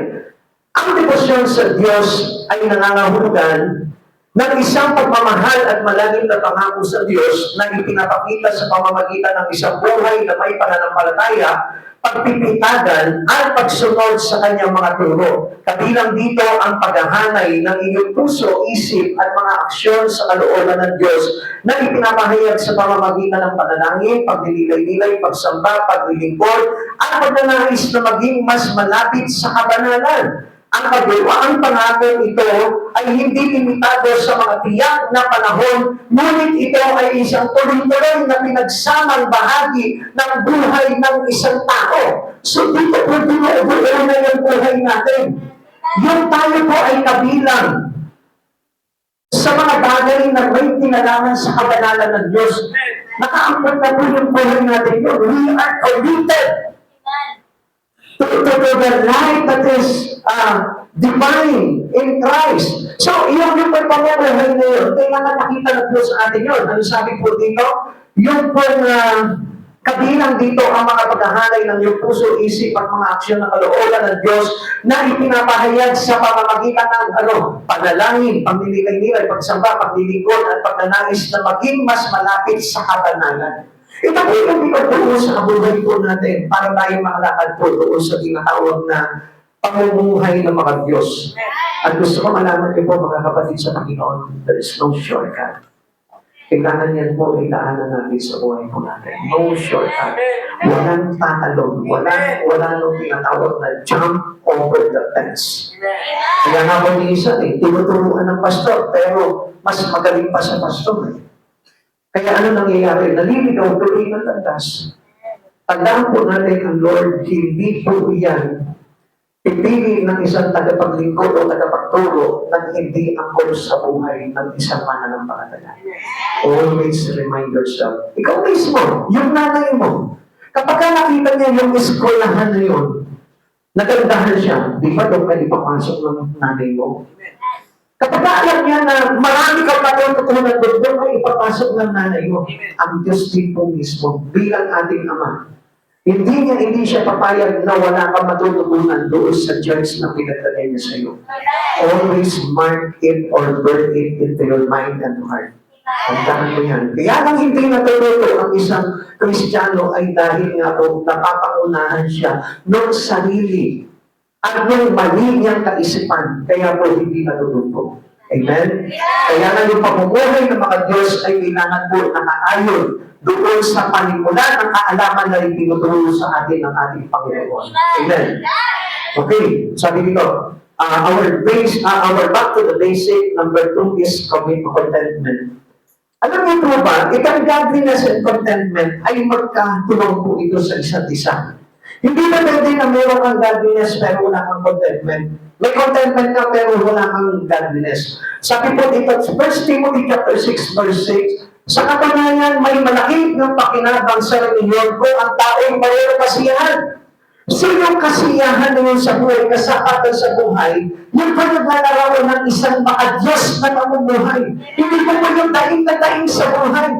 Ang debosyon sa Diyos ay nangangahulugan ng isang pagmamahal at malalim na pangako sa Diyos na ipinapakita sa pamamagitan ng isang buhay na may pananampalataya, pagpipitagan at pagsunod sa kanyang mga turo. Kabilang dito ang paghahanay ng iyong puso, isip at mga aksyon sa kalooban ng Diyos na ipinapahayag sa pamamagitan ng panalangin, pagdililay-nilay, pagsamba, paglilingkod at pagnanais na maging mas malapit sa kabanalan. Ang kagawaang pangako ito ay hindi limitado sa mga tiyak na panahon, ngunit ito ay isang tuloy-tuloy na pinagsamang bahagi ng buhay ng isang tao. So dito po dinuubuo na yung buhay natin. Yung tayo po ay kabilang sa mga bagay na may kinalaman sa kabanalan ng Diyos. Nakaangkot na po yung buhay natin yun. We are committed to the life that is divine in Christ. So, yung pagpapamahay na yun, kailangan nakita na po sa atin yun. Ano sabi po dito? Yung pong kabilang dito ang mga paghahanay ng iyong puso, isip at mga aksyon ng kalooban ng Diyos na ipinapahayag sa pamamagitan ng panalangin, pagnililay-nilay, pagsamba, paglilingkod at pagnanais na maging mas malapit sa kabanalan. Ito po yung pinagpuno sa kabuhay po natin para tayo makalakad po doon sa tinatawag na pamumuhay ng mga Diyos. At gusto ko malaman niyo po mga kapatid sa Panginoon, there is no shortcut. Kailangan yan po ay daanan natin sa buhay po natin. No shortcut. Walang tatalon. Wala nung tinatawag na jump over the fence. Kaya nga po minsan tinuturuan ng pastor, pero mas magaling pa sa pastor. Kaya ano nangyayari? Naliligaw tuloy ng landas. Tandaan po natin ang Lord, hindi po yan pipili ng isang tagapaglingkod o tagapagturo na hindi angkol sa buhay ng isang mananampalataya. Always remind yourself. Ikaw mismo, yung nanay mo, kapag nakita niya yung eskwelahan na yun, nagandahan siya, di ba doon ka ipapasok ng nanay mo? Kapag alam niya na marami kang matututunan doon ay ipapasok ng nanay mo, ang Diyos din po mismo bilang ating Ama. Hindi siya papayag na wala kang matututunan doon sa church na pinagdalay niya sa iyo. Always mark it or burn it into your mind and heart. Tandaan mo yan. Kaya lang hindi natututo ang isang Kristiyano ay dahil nga po napapangunahan siya ng sarili at ng mali niyang kaisipan, kaya po hindi natututo. Amen? Kaya nga yung pamumuhay ng mga Diyos ay kailangan po nakaayon doon sa panimulan ng kaalaman na itinuturo sa atin ng ating Panginoon. Amen? Okay, sabi dito, our back to the basic, number 2 is contentment. Alam niyo po ba, itong godliness and contentment ay magkatulong po ito sa isa't isa. Hindi na pwede na meron kang godliness pero wala kang contentment. May contentment ka pero wala kang godliness. Sabi po dito, 1 Timothy chapter 6, verse 6, sa katunayan, may malaki ng pakinabang sa reliyon kung ang tao'y mayroong kasiyahan. Sinong kasiyahan ngayon sa buhay, kasapatan sa buhay, yung pa naglalarawan ng isang makadiyos na namumuhay. Hindi po pa yung daing na daing sa buhay.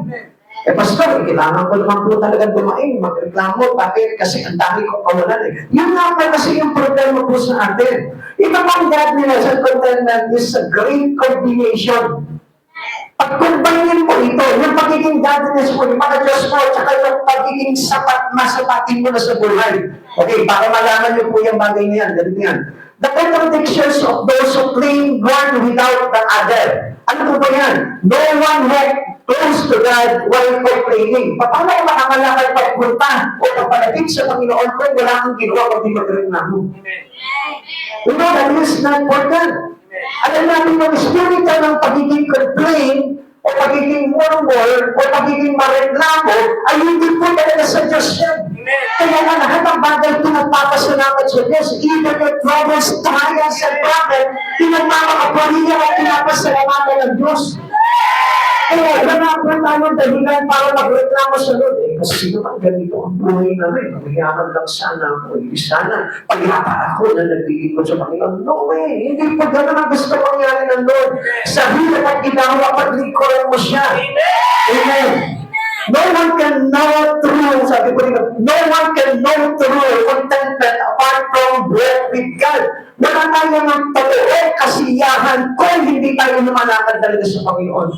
Pastor, kailangan ko naman po talagang dumaing, magreklamo, bakit? Kasi ang dami kong kawalan eh. Yun nga pa kasi yung problema po sa atin. Ito pang godliness and contentment is a great combination. Pag-combine mo ito, yung pagiging godliness mo, yung mga Diyos mo, tsaka yung pagiging sapat, masapatin mo na sa buhay. Okay, para malaman niyo po yung bagay na yan, ganito yan. The contradictions of those who claim one without the other. Ano po ba yan? No one went close to God while complaining. Paano ko makakalakad pagpunta o papalapit sa Panginoon kung wala kang ginawa kundi magreklamo? You know, that is not for God. Alam natin yung spirit ng pagiging complain o pagiging murmur o pagiging mareklamo ay hindi po talaga sa Diyos yan. Kaya nga lahat ng bagay pinagpapasalamat sa Diyos, even your troubles, trials, and problem, pinagmamakapalingan at pinapasalamatan ng Diyos. Kaya wala po tayong dahilan para magreklamo sa Lord. Kasi naman ganito ang buhay namin. Mayaman lang sana ako. Hindi sana payapa ako na nagbigay ko sa Panginoon. No way. Hindi po gano'n ang gusto mangyari ng Lord. Sa hirap at ginawa, paglingkuran mo siya. Amen. No one can know true, sabi ko rin, no one can know true contentment apart from walk with God. Wala tayo ng totoo kasiyahan kung hindi tayo lumalakad talaga sa Panginoon.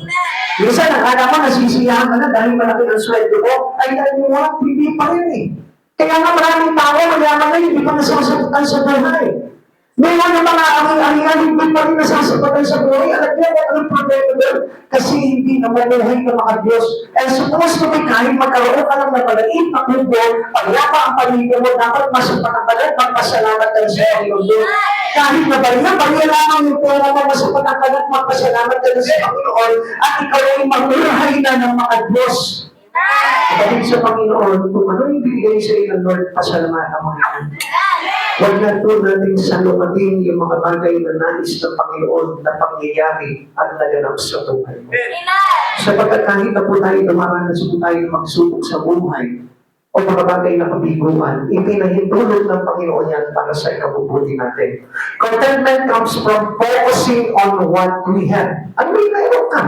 Minsan, akala mo nasisiyahan ka na dahil malaki ang sweldo mo, ay dahil mo hindi pa rin eh. Kaya nga maraming tao, mayaman na hindi pa nasasagutan sa buhay. May mga ari-arian, hindi pa rin nasasagutan sa buhay. Alam niya, anong problema doon? Kasi hindi na mamuhay ng mga Diyos. And supposed to be, kahit magkaroon ka lang na malait na kubo, pagyapa ang pamilya mo, dapat masapatakalan, magpasalamat ka sa Panginoon. Kahit na bariya lamang yung pera mo, masapatakalan, magpasalamat ka sa Panginoon, at ikaw ay mamuhay na ng mga Diyos. Kapatid sa Panginoon, kung ano yung binigay sa iyo ng Lord, pasalamatan mo yan. Huwag na po natin salumatin yung mga bagay na nais ng Panginoon na pangyayari at naganap sa buhay mo. Sapagkat kahit na po tayo dumaranas po tayo magsubok sa buhay o mga bagay na kabiguan, ipinahintulot ng Panginoon yan para sa ikabubuti natin. Contentment comes from focusing on what we have. Ano yung mayroon ka?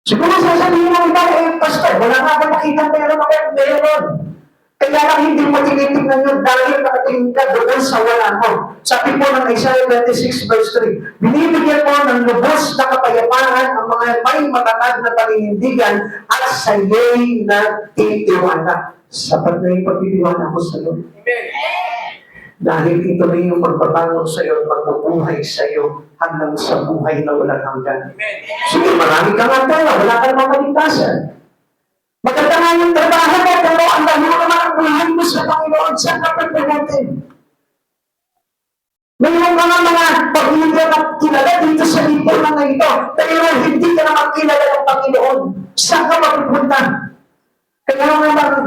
Siguro sasabihin ng iba, Pastor, wala nga ba makita meron ako meron. Kaya lang hindi mo tinitignan yun dahil nakatingin ka doon sa wala mo. Sabi po ng Isaiah 26 verse 3, binibigyan mo ng lubos na kapayapaan ang mga may matatag na paninindigan at sa iyo'y nagtitiwala. Sapat na yung pagtitiwala mo sa Lord. Dahil ito na yung magbabangon sa iyo at magbubuhay sa iyo hanggang sa buhay na walang hanggan. Sige, marami kang antala, wala ka namang kaligtasan. Maganda nga yung trabaho mo, pero ang dami mo naman ang buhay mo sa Panginoon, saan ka pagpagawin? Mayroon mga pamilya na kilala dito sa lipunan na ito, pero hindi ka naman kilala ng Panginoon. Saan ka mapupunta? Kaya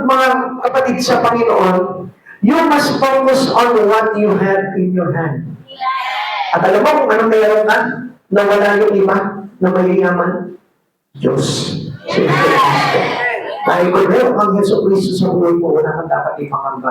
mga kapatid sa Panginoon, you must focus on what you have in your hand. At alam mo kung anong meron ka? Na wala yung iba na mayayaman? Diyos. Si Kristo. Dahil kung meron kang Yeso Kristo sa buhay mo, wala kang dapat ipakamba.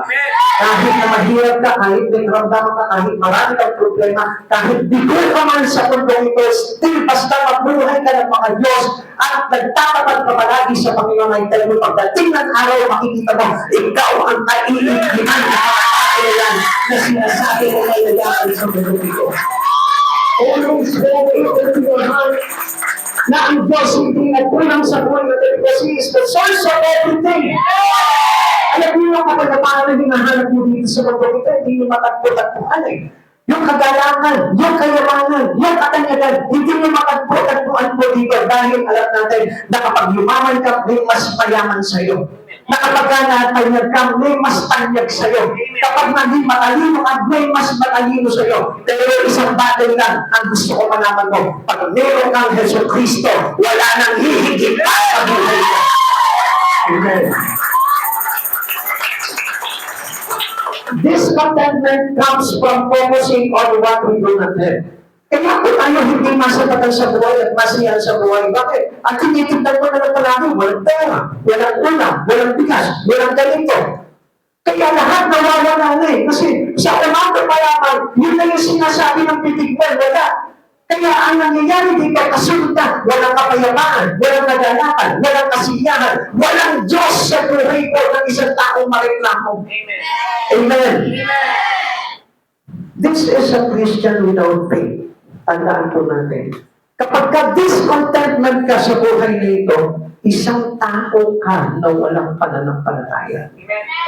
Kahit na mahirap ka, kahit may karamdaman ka, kahit marami kang problema, kahit bigo ka man sa mundong ito, still basta magbuhay ka ng mga Diyos at nagtatapat ka palagi sa Panginoon ay tayo pagdating ng araw, makikita mo, ikaw ang kaiigiman na kakailan na sinasabi mo mayayaman sa mundong ito. Always hold it in your heart na ang Diyos hindi nagkulang sa buhay natin because He is the source of everything. Alam niyo yung kapagapaan na hinahanap mo dito sa mundo ito, hindi nyo matagpo-tagpuan eh. Yung kagalakan, yung kayamanan, yung katanyagan, hindi nyo matagpo-tagpuan po dito dahil alam natin na kapag yumaman ka, may mas mayaman sa'yo. Na kapag natanyag ka, may mas tanyag sa'yo. Kapag naging matalino ka, may mas matalino sa'yo. Pero isang bagay lang ang gusto ko malaman mo. Pag meron kang Yeso Kristo, wala nang hihigit pa sa buhay mo. Amen. Discontentment comes from focusing on what we do not have. Kaya po tayo hindi masagatan sa buhay at masiyahan sa buhay. Bakit? At tinitignan mo na lang palagi, walang pera, walang ulam, walang bigas, walang ganito. Kaya lahat nawawala na eh. Kasi sa umaga mayaman, yun na yung sinasabi ng bibig mo, wala. Kaya ang nangyayari dito, kasunod na, walang kapayapaan, walang naganapan, walang kasiyahan, walang Diyos sa buhay ko ng isang taong mareklamo. Amen. Amen. This is a Christian without faith. Tandaan po natin. Kapag ka-discontentment ka sa buhay nito, isang tao ka na walang pananampalataya.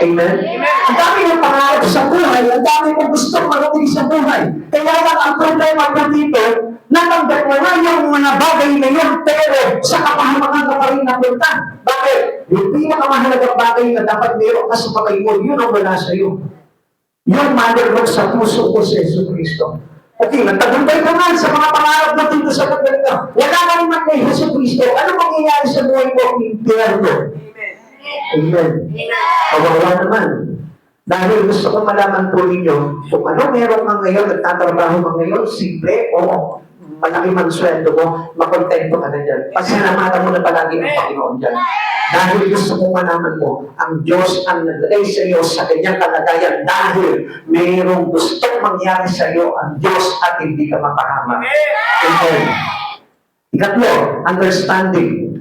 Amen? Ang dami ng pangarap sa buhay, ang dami mong gusto marating sa buhay. Kaya lang ang problema po dito, natanggap mo na yung mga bagay na yun, pero sa kapahamakan ka pa rin napunta. Bakit? Yung pinakamahalagang bagay na dapat meron ka sa pagay mo, yun ang wala sa iyo. Yung motherlog sa puso ko sa Yesu Cristo. Okay, nagtagumpay ka nga sa mga pangarap mo dito sa pagdalita. Wala ka naman kay Yesu Cristo. Ano mangyayari sa buhay mo? Impyerno. Amen. Kawawa naman. Dahil gusto ko malaman po ninyo, kung ano meron ka ngayon, nagtatrabaho ka ngayon, simple, oo. Malaki man sweldo mo, makontento ka na dyan. Pasalamatan mo na palagi ang Panginoon dyan. Dahil gusto kong malaman mo, ang Diyos ang naglagay sa iyo sa kanyang kalagayan dahil mayroong gustong mangyari sa iyo ang Diyos at hindi ka mapahamak. Amen. Ikatlo, understanding.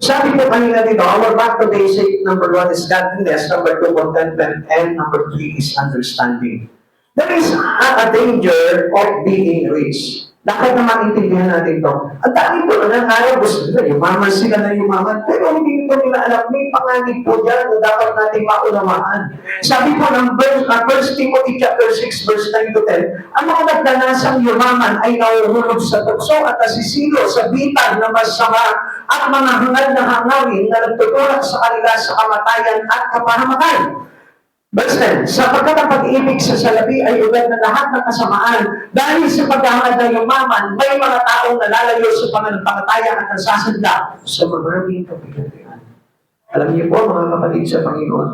Sabi ko kanina dito, our back to basic, number 1 is godliness, number 2, contentment, and number 3 is understanding. There is a danger of being rich. Dapat na maintindihan natin ito. Ang dami po na araw gusto nila, yumaman sila na yumaman, pero hindi ito nila alam, may panganib po dyan na dapat natin maunawaan. Sabi po ng 1 Timothy chapter 6, verse 9 to 10, ang mga nagdanasang yumaman ay nauhulog sa tukso at nasisilo sa bitag na masama at mga hangad na hangawin na nagtutulak sa kanila sa kamatayan at kapahamakan. Verse 10, sapagkat ang pag-ibig sa salapi ay ugat na lahat ng kasamaan dahil sa paghahangad ng yumaman, may mga taong nalalayo sa pananampalataya at nasasanda sa maraming kapigatian. Alam niyo po mga kapatid sa Panginoon,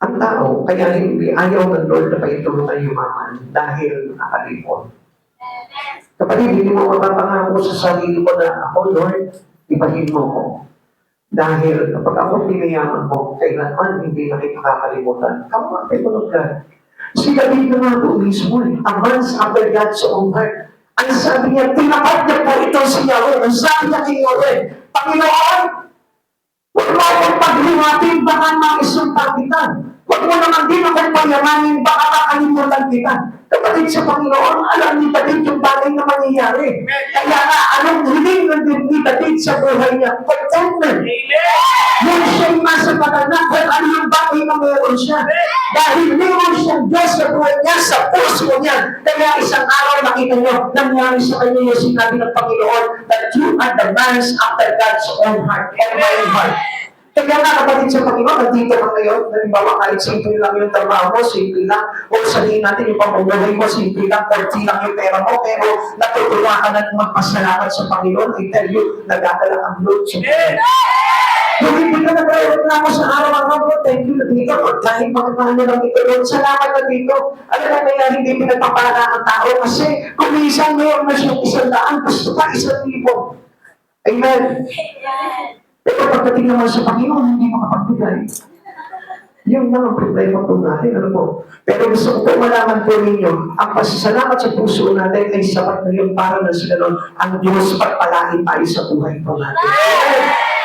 ang tao kaya hindi ayaw ng Lord na paitulungan yumaman dahil nakalipon. Kapatid, hindi mo mapapangako sa sarili mo na ako, Lord, ibahin mo ko. Dahil kapag ako pinayaman mo, kailanman hindi na kita kakalimutan. Kamuha mo ka. Si David na nga po mismo, a man's after God's own heart. Ang sabi niya, tinapat niya po ito si Yahweh. Ang sabi niya kay Yahweh, Panginoon, huwag mo akong paghiwatin, baka maisumpa kita. Huwag mo naman din akong payamanin, baka makalimutan kita. Kapatid sa Panginoon, alam ni David yung bagay na mangyayari. Kaya nga, anong hiling ng ni David sa buhay niya? Contentment. Yung siya'y masapatan na kung ano yung bagay na meron siya. Dahil meron siyang Diyos sa buhay niya, sa puso niya. Kaya isang araw nakita niyo, nangyari sa kanya yung sinabi ng Panginoon that you are the man's after God's own heart, or my own heart. Kaya nga kapatid sa Panginoon, nandito ka ngayon, halimbawa kahit simple lang yung trabaho mo, simple lang, o sabihin natin yung pamumuhay mo, simple lang, konti lang yung pera mo, pero natutuwa ka na magpasalamat sa Panginoon, I tell you, nagdadala ang Lord sa Panginoon. Kung hindi ka nagreklamo sa araw-araw mo, thank you na dito, or kahit magkakano lang ito, Lord, salamat na dito. Alam na kaya hindi pinagpapala ang tao kasi kung isang mayroon na siyang 100, gusto pa 1,000. Amen. Pero pagdating naman sa Panginoon, hindi makapagbigay. Yung mga problema po natin, ano po. Pero gusto ko po malaman po ninyo, ang pasasalamat sa puso natin ay sapat na yung para na sa ganon, ang Diyos pagpalain tayo sa buhay po natin.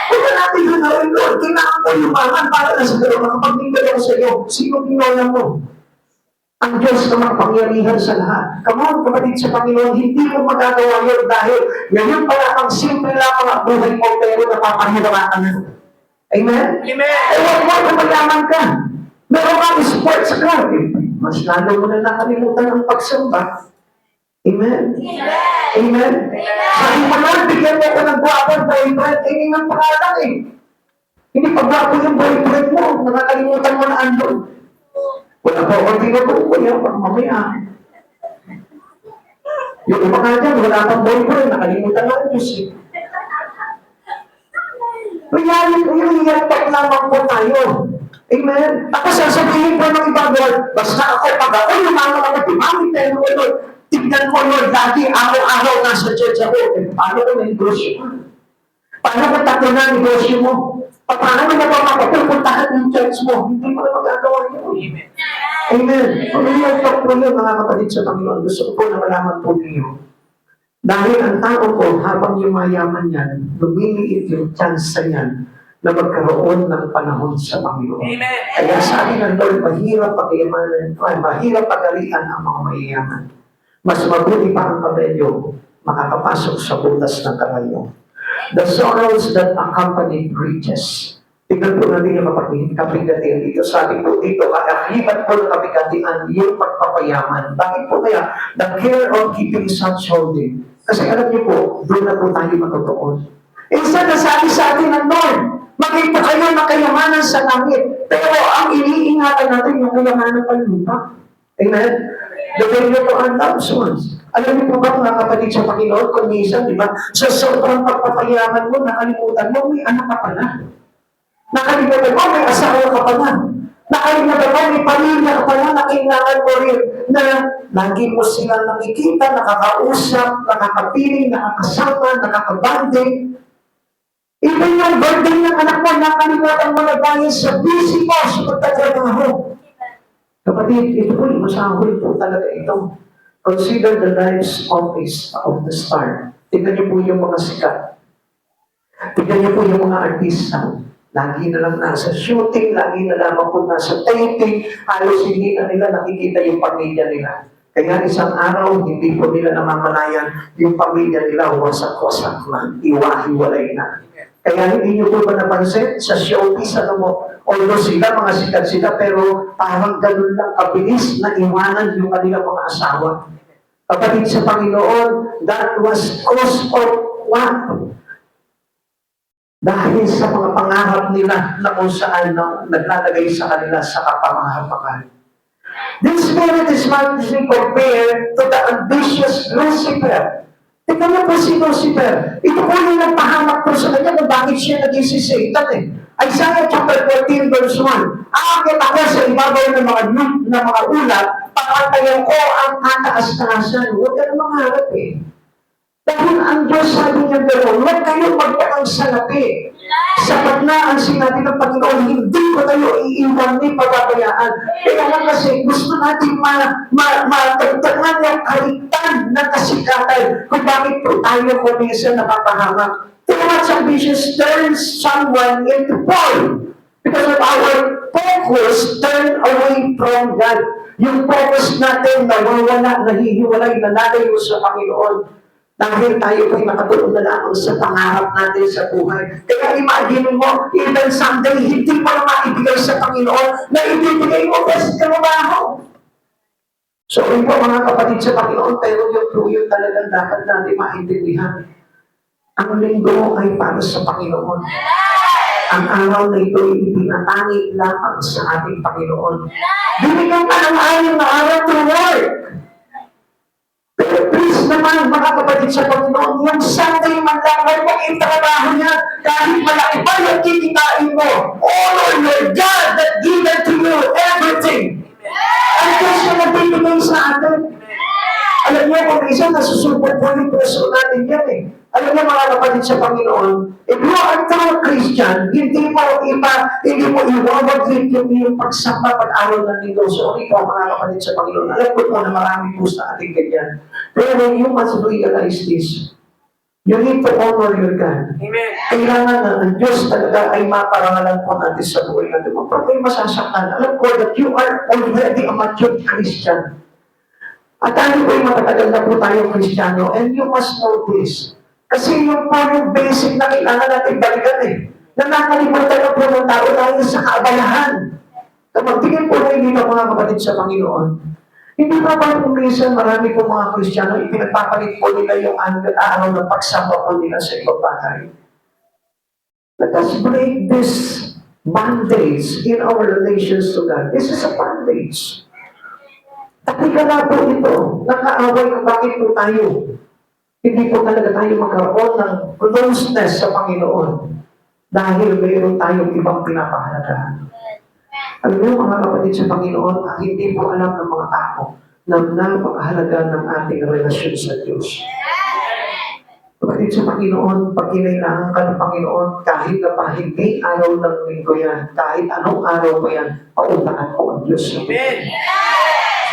Huwag na natin gagawin, Lord, kailangan ko yumaman para na sa ganon, makapagbigay ako sa iyo. Sino ginoya mo? Ang Diyos na makapangyarihan sa lahat. Come on, kapatid sa Panginoon, hindi mo magagawa yun dahil ngayon pala ang simple lamang ang buhay mo pero napapahirapan na. Amen? Amen. Eh, huwag mo kung mayaman ka. Meron kang sports ka. Mas lalo mo na nakalimutan ang pagsamba. Amen? Amen? Sabi mo lang, bigyan mo ko ng guwapang boyfriend. Eh, hindi nga pangalan eh. Hindi pa guwapo yung boyfriend mo. Nakakalimutan mo na andun. Wala po akong tinutukoy, pag mamaya. Yung iba nga dyan, wala pang boyfriend, nakalimutan na ang Diyos eh. Reality lamang po tayo. Amen? Ako sasabihin po ng iba, Lord, basta ako, pag ako lumangon ako, dumamit tayo ng Lord, tignan mo, Lord, dati araw-araw nasa church ako, paano ko may negosyo? Paano ko tatlo na negosyo mo? Paano mo mapapapuntahan ng church mo? Hindi mo na magagawa yun. Amen. Pag-iyak po yun, mga kapatid sa Panginoon, gusto ko po na malaman po ninyo. Dahil ang tao ko, habang yumayaman yan, lumiliit yung chance yan na magkaroon ng panahon sa Panginoon. Amen. Kaya sabi ng Lord, mahirap pag-iamanan, mahirap pag-arian ang mga mayayaman. Mas mabuti pa ang kamelyo, makakapasok sa butas ng kalayo. The sorrows that accompany riches. Tignan po natin yung kapigatian dito. Sabi po dito, kaakibat po ng kapigatian yung pagpapayaman. Bakit po kaya? The care of keeping such holding. Kasi alam niyo po, doon na po tayo matutuon. Instead na sabi sa atin ng Lord, maging po kayo ng kayamanan sa langit. Pero ang iniingatan natin yung kayamanan ng lupa. Amen? The value to our loved ones. Alam niyo po ba mga kapatid sa Panginoon, kung minsan, di ba, sa sobrang pagpapayaman mo, nakalimutan mo, may anak ka pala. Nakalimutan mo, may asawa ka pala. Nakalimutan mo, may pamilya ka pala na kailangan mo rin na lagi mo silang nakikita, nakakausap, nakakapiling, nakakasama, nakakabanding. Even yung birthday ng anak mo, nakalimutan mo na dahil sa busy mo, sa pagtatrabaho. Kapatid, ito po yung masahol po talaga ito. Consider the lives of the star. Tignan niyo po yung mga sikat. Tignan niyo po yung mga artista. Lagi na lang nasa shooting, lagi na lamang po nasa taping, halos hindi na nila nakikita yung pamilya nila. Kaya isang araw, hindi po nila namamalayan yung pamilya nila, wasak-wasak na, iwa-hiwalay na. Kaya hindi niyo po ba napansin sa showbiz, ano mo, although sila, mga sikat sila, pero parang ganun lang kabilis na iwanan yung kanilang mga asawa. Kapatid sa Panginoon, that was cause of what? Dahil sa mga pangarap nila na kung saan naglalagay sa kanila sa kapamahapakan. This spirit is largely compared to the ambitious Lucifer. Tignan niyo po si Lucifer. Ito po yung nagpahamak po sa kanya kung bakit siya naging si Satan eh. Isaiah chapter 14 verse 1. Aakit ako sa ibabaw ng mga ulap, papantayan ko ang kataas-taasan. Huwag ka na mangarap eh. Dahil ang Diyos sabi niya gano'n, huwag kayo magpaang salapi. Sapat na ang sinabi ng Panginoon, hindi ko kayo iiwan ni pababayaan. Kaya lang kasi gusto natin matagtangan yung kalitan ng kasikatan kung bakit po tayo kumisa napapahamak. Too much ambition turns someone into Paul. Because of our focus turn away from God. Yung focus natin nawawala, nahihiwalay, nalalayo sa Panginoon. Dahil tayo po'y nakatuon na lamang sa pangarap natin sa buhay. Kaya imagine mo, even someday, hindi mo na maibigay sa Panginoon na ibibigay mo ba sa trabaho. So, yun po mga kapatid sa Panginoon, pero yung talagang dapat natin maintindihan. Ang linggo ay para sa Panginoon. Ang araw na ito ay ipinatangi lamang sa ating Panginoon. Binigyan ka ng ayaw na araw to work. Pero please naman, mga kapatid sa Panginoon, yung Sunday man lang, may mag-intrabaho niya, kahit malaki pa yung kikitain mo. Honor your God that given to you everything. Ang Diyos na nagbibigay sa atin. Alam niyo, kung isa nasusubok po yung puso natin yan eh. Alam niyo mga kapatid sa Panginoon, if you are true Christian, hindi mo iwawaglit yung pagsamba pag-araw ng linggo. Sorry po mga kapatid sa Panginoon. Alam ko po na marami po sa ating ganyan. Pero you must realize this. You need to honor your God. Amen. Kailangan na ang Diyos talaga ay maparangalan po natin sa buhay natin. Pag kayo masasaktan, alam ko that you are already a mature Christian. At tayo po'y matatagal na po tayo Kristiyano, and you must know this. Kasi yung parang basic na kailangan natin balikan eh. Na nakalimutan na po ng tao dahil sa kaabalahan. Kapag tingin po na hindi na mga kapatid sa Panginoon, hindi pa ba kung minsan marami po mga Kristiyano, ipinagpapalit po nila yung araw ng pagsamba po nila sa ibang bagay. Let us break this bondage in our relations to God. This is a bondage. Tapiga na po ito, nakaaway kung bakit po tayo. Hindi po talaga tayo magkaroon ng closeness sa Panginoon dahil mayroon tayong ibang pinapahalagahan. Alam niyo mga kapatid sa Panginoon, ang hindi po alam ng mga tao na napakahalaga ng ating relasyon sa Diyos. Kapatid sa Panginoon, pag kinailangan ka ng Panginoon, kahit na pa hindi araw ng linggo yan, kahit anong araw pa yan, pauntaan ko ang Diyos sa buhay.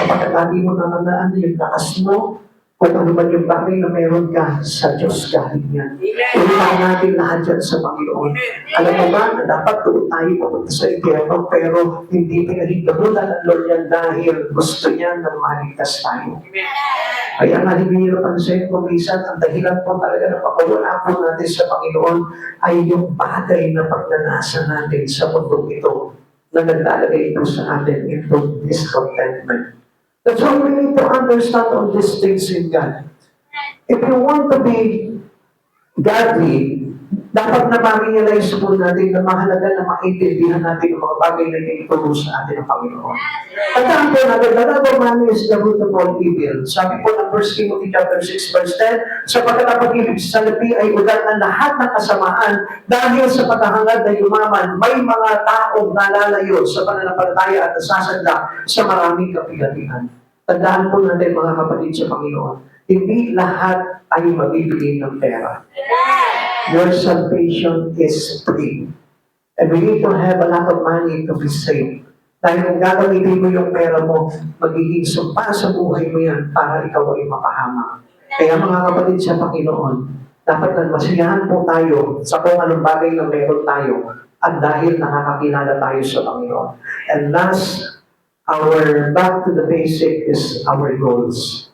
Kapag lagi mo namanaan yung lakas mo, kung ano man yung bagay na meron ka, sa Diyos galing yan. Ulitan natin lahat yan sa Panginoon. Alam mo ba na dapat doon tayo papunta sa impyerno, pero hindi pinahigdamulan ng Lord yan dahil gusto niya na maligtas tayo. Kaya nga hindi nyo napansin kung minsan ang dahilan po talaga na pagkawala po natin sa Panginoon ay yung bagay na pagnanasa natin sa mundong ito na naglalagay ito sa atin into discontentment. That's why we need to understand all these things in God. If you want to be godly, dapat na ma-realize po natin na mahalaga na maintindihan natin ang mga bagay na tinuturo sa atin ng Panginoon. Tandaan po natin, the love of money is the root of all evil. Sabi po ng 1 Timothy chapter 6 verse 10, sapagkat ang pag-ibig sa salapi ay ugat ng lahat ng kasamaan dahil sa paghahangad na yumaman, may mga taong nalalayo sa pananampalataya at nasasadla sa maraming kapigatihan. Tandaan po natin mga kapatid sa Panginoon, hindi lahat ay mabibigay ng pera. Your salvation is free. And we need to have a lot of money to be saved. Dahil kung gagamitin mo yung pera mo, magiging sumpa sa buhay mo yan para ikaw ay mapahamak. Kaya mga kapatid sa Panginoon, dapat na masiyahan po tayo sa kung anong bagay na meron tayo at dahil nakakakilala tayo sa Panginoon. And last, our back to the basic is our goals.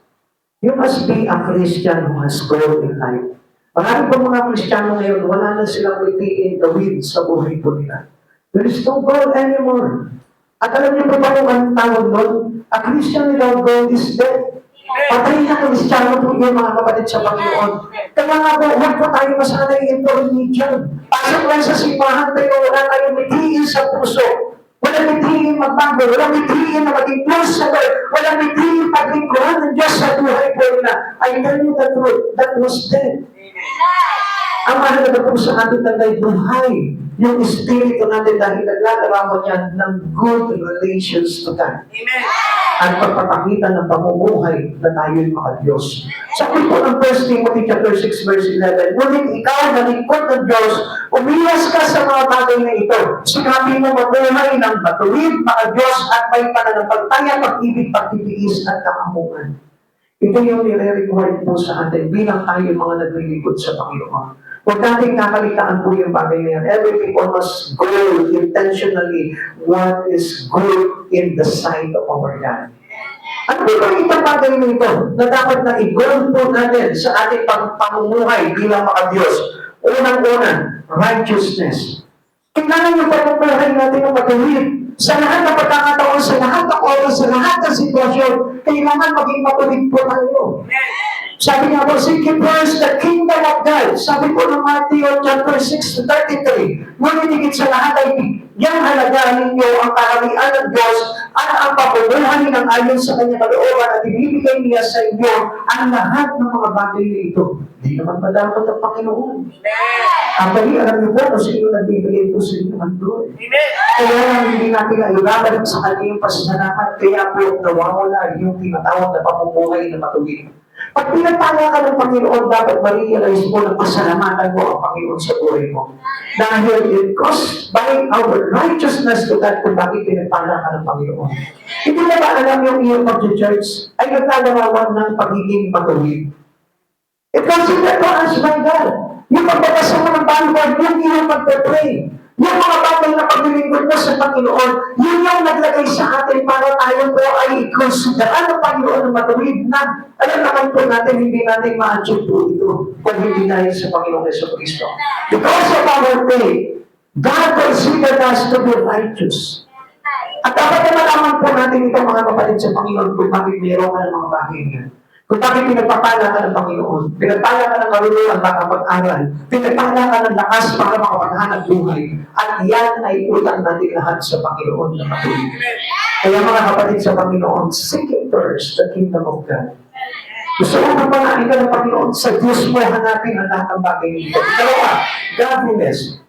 You must be a Christian who has goal in life. Marami po mga Kristiyano ngayon, wala na silang lipiin gawin sa buhay po nila. There is no goal anymore. At alam niyo po ba kung anong tawag nun? A Christian without goal is dead. Patay na Kristiyano po yung mga kapatid sa Panginoon. Kaya nga po, huwag po tayo masanay into religion. Pasok lang sa simbahan, pero wala tayong mithiin sa puso. Walang mithiin magbago, walang mithiin na maging close sa Lord, walang mithiin paglingkuhan ng Diyos sa buhay po nila. I tell you the truth, that was dead. Ang mahalaga po sa ating tagay buhay, yung espiritu natin dahil naglalarawan yan ng good relations to God. At pagpapakita ng pamumuhay na tayo'y makadiyos. Sabi po ng 1 Timothy chapter 6 verse 11, ngunit ikaw na lingkod ng Diyos, umiwas ka sa mga bagay na ito. Sinabi mo mabuhay ng matuwid, makadiyos at may pananampalataya, pag-ibig, pagtitiis at kakamungan. Ito yung nire-require po sa atin bilang tayo mga naglilingkod sa Panginoon. Huwag natin kakalitaan po yung bagay na yan. Every people must go intentionally what is good in the sight of our God. Ano ba itong bagay nito na dapat na i-goal po natin sa ating pamumuhay bilang mga Diyos? Unang-una, righteousness. Kailangan yung pamumuhay natin ng matuwid. Sa lahat ng pagkakataon, sa lahat ng oras, sa lahat ng sitwasyon, kailangan maging matuwid po tayo. Sabi nga po, seek ye first the kingdom of God. Sabi po ng Matthew chapter 6:33, ngunit higit sa lahat ay yang halaga ninyo ang kaharian ng Diyos at ang pamumuhay ng ayon sa kanyang kalooban at ibibigay niya sa inyo ang lahat ng mga bagay na ito. Hindi naman madamot ang Panginoon. Ang dali, alam niyo po kung sino nagbibigay po sa inyo ang Lord. Kaya lang hindi natin naibabalik sa kanyang pasasalamat, kaya po nawawala yung tinatawag na pamumuhay na matuwid. Pag pinagpala ka ng Panginoon, dapat ma-realize mo na pasalamatan mo ang Panginoon sa buhay mo. Dahil it caused by our righteousness to God kung bakit pinagpala ka ng Panginoon. Hindi na ba alam yung iyong pag-church ay naglalarawan ng pagiging matuwid? It considered to us by God. Yung pagbabasa mo ng Bible, yung iyong pag-pray. Yung mga bagay na paglilingkod mo sa Panginoon, yun yung naglagay sa atin para tayo po ay konsideran ng Panginoon na matuwid na. Alam naman po natin, hindi natin ma-achieve po ito kung hindi dahil sa Panginoong Jesucristo. Because of our faith, God considered us to be righteous. At dapat na malaman po natin ito mga kapatid sa Panginoon kung bakit mayroon ka ng mga bagay niya. Kung bakit pinagpapala ka ng Panginoon, pinagpala ka ng karunungan makapag-aral, pinagpala ka ng lakas para makapaghanap buhay, at yan ay utang natin lahat sa Panginoon na matuloy. Kaya mga kapatid sa Panginoon, seek first the kingdom of God. Gusto mo magpanain ka ng Panginoon, sa Diyos mo hanapin ang lahat ng bagay nito. Ikalawa, godliness.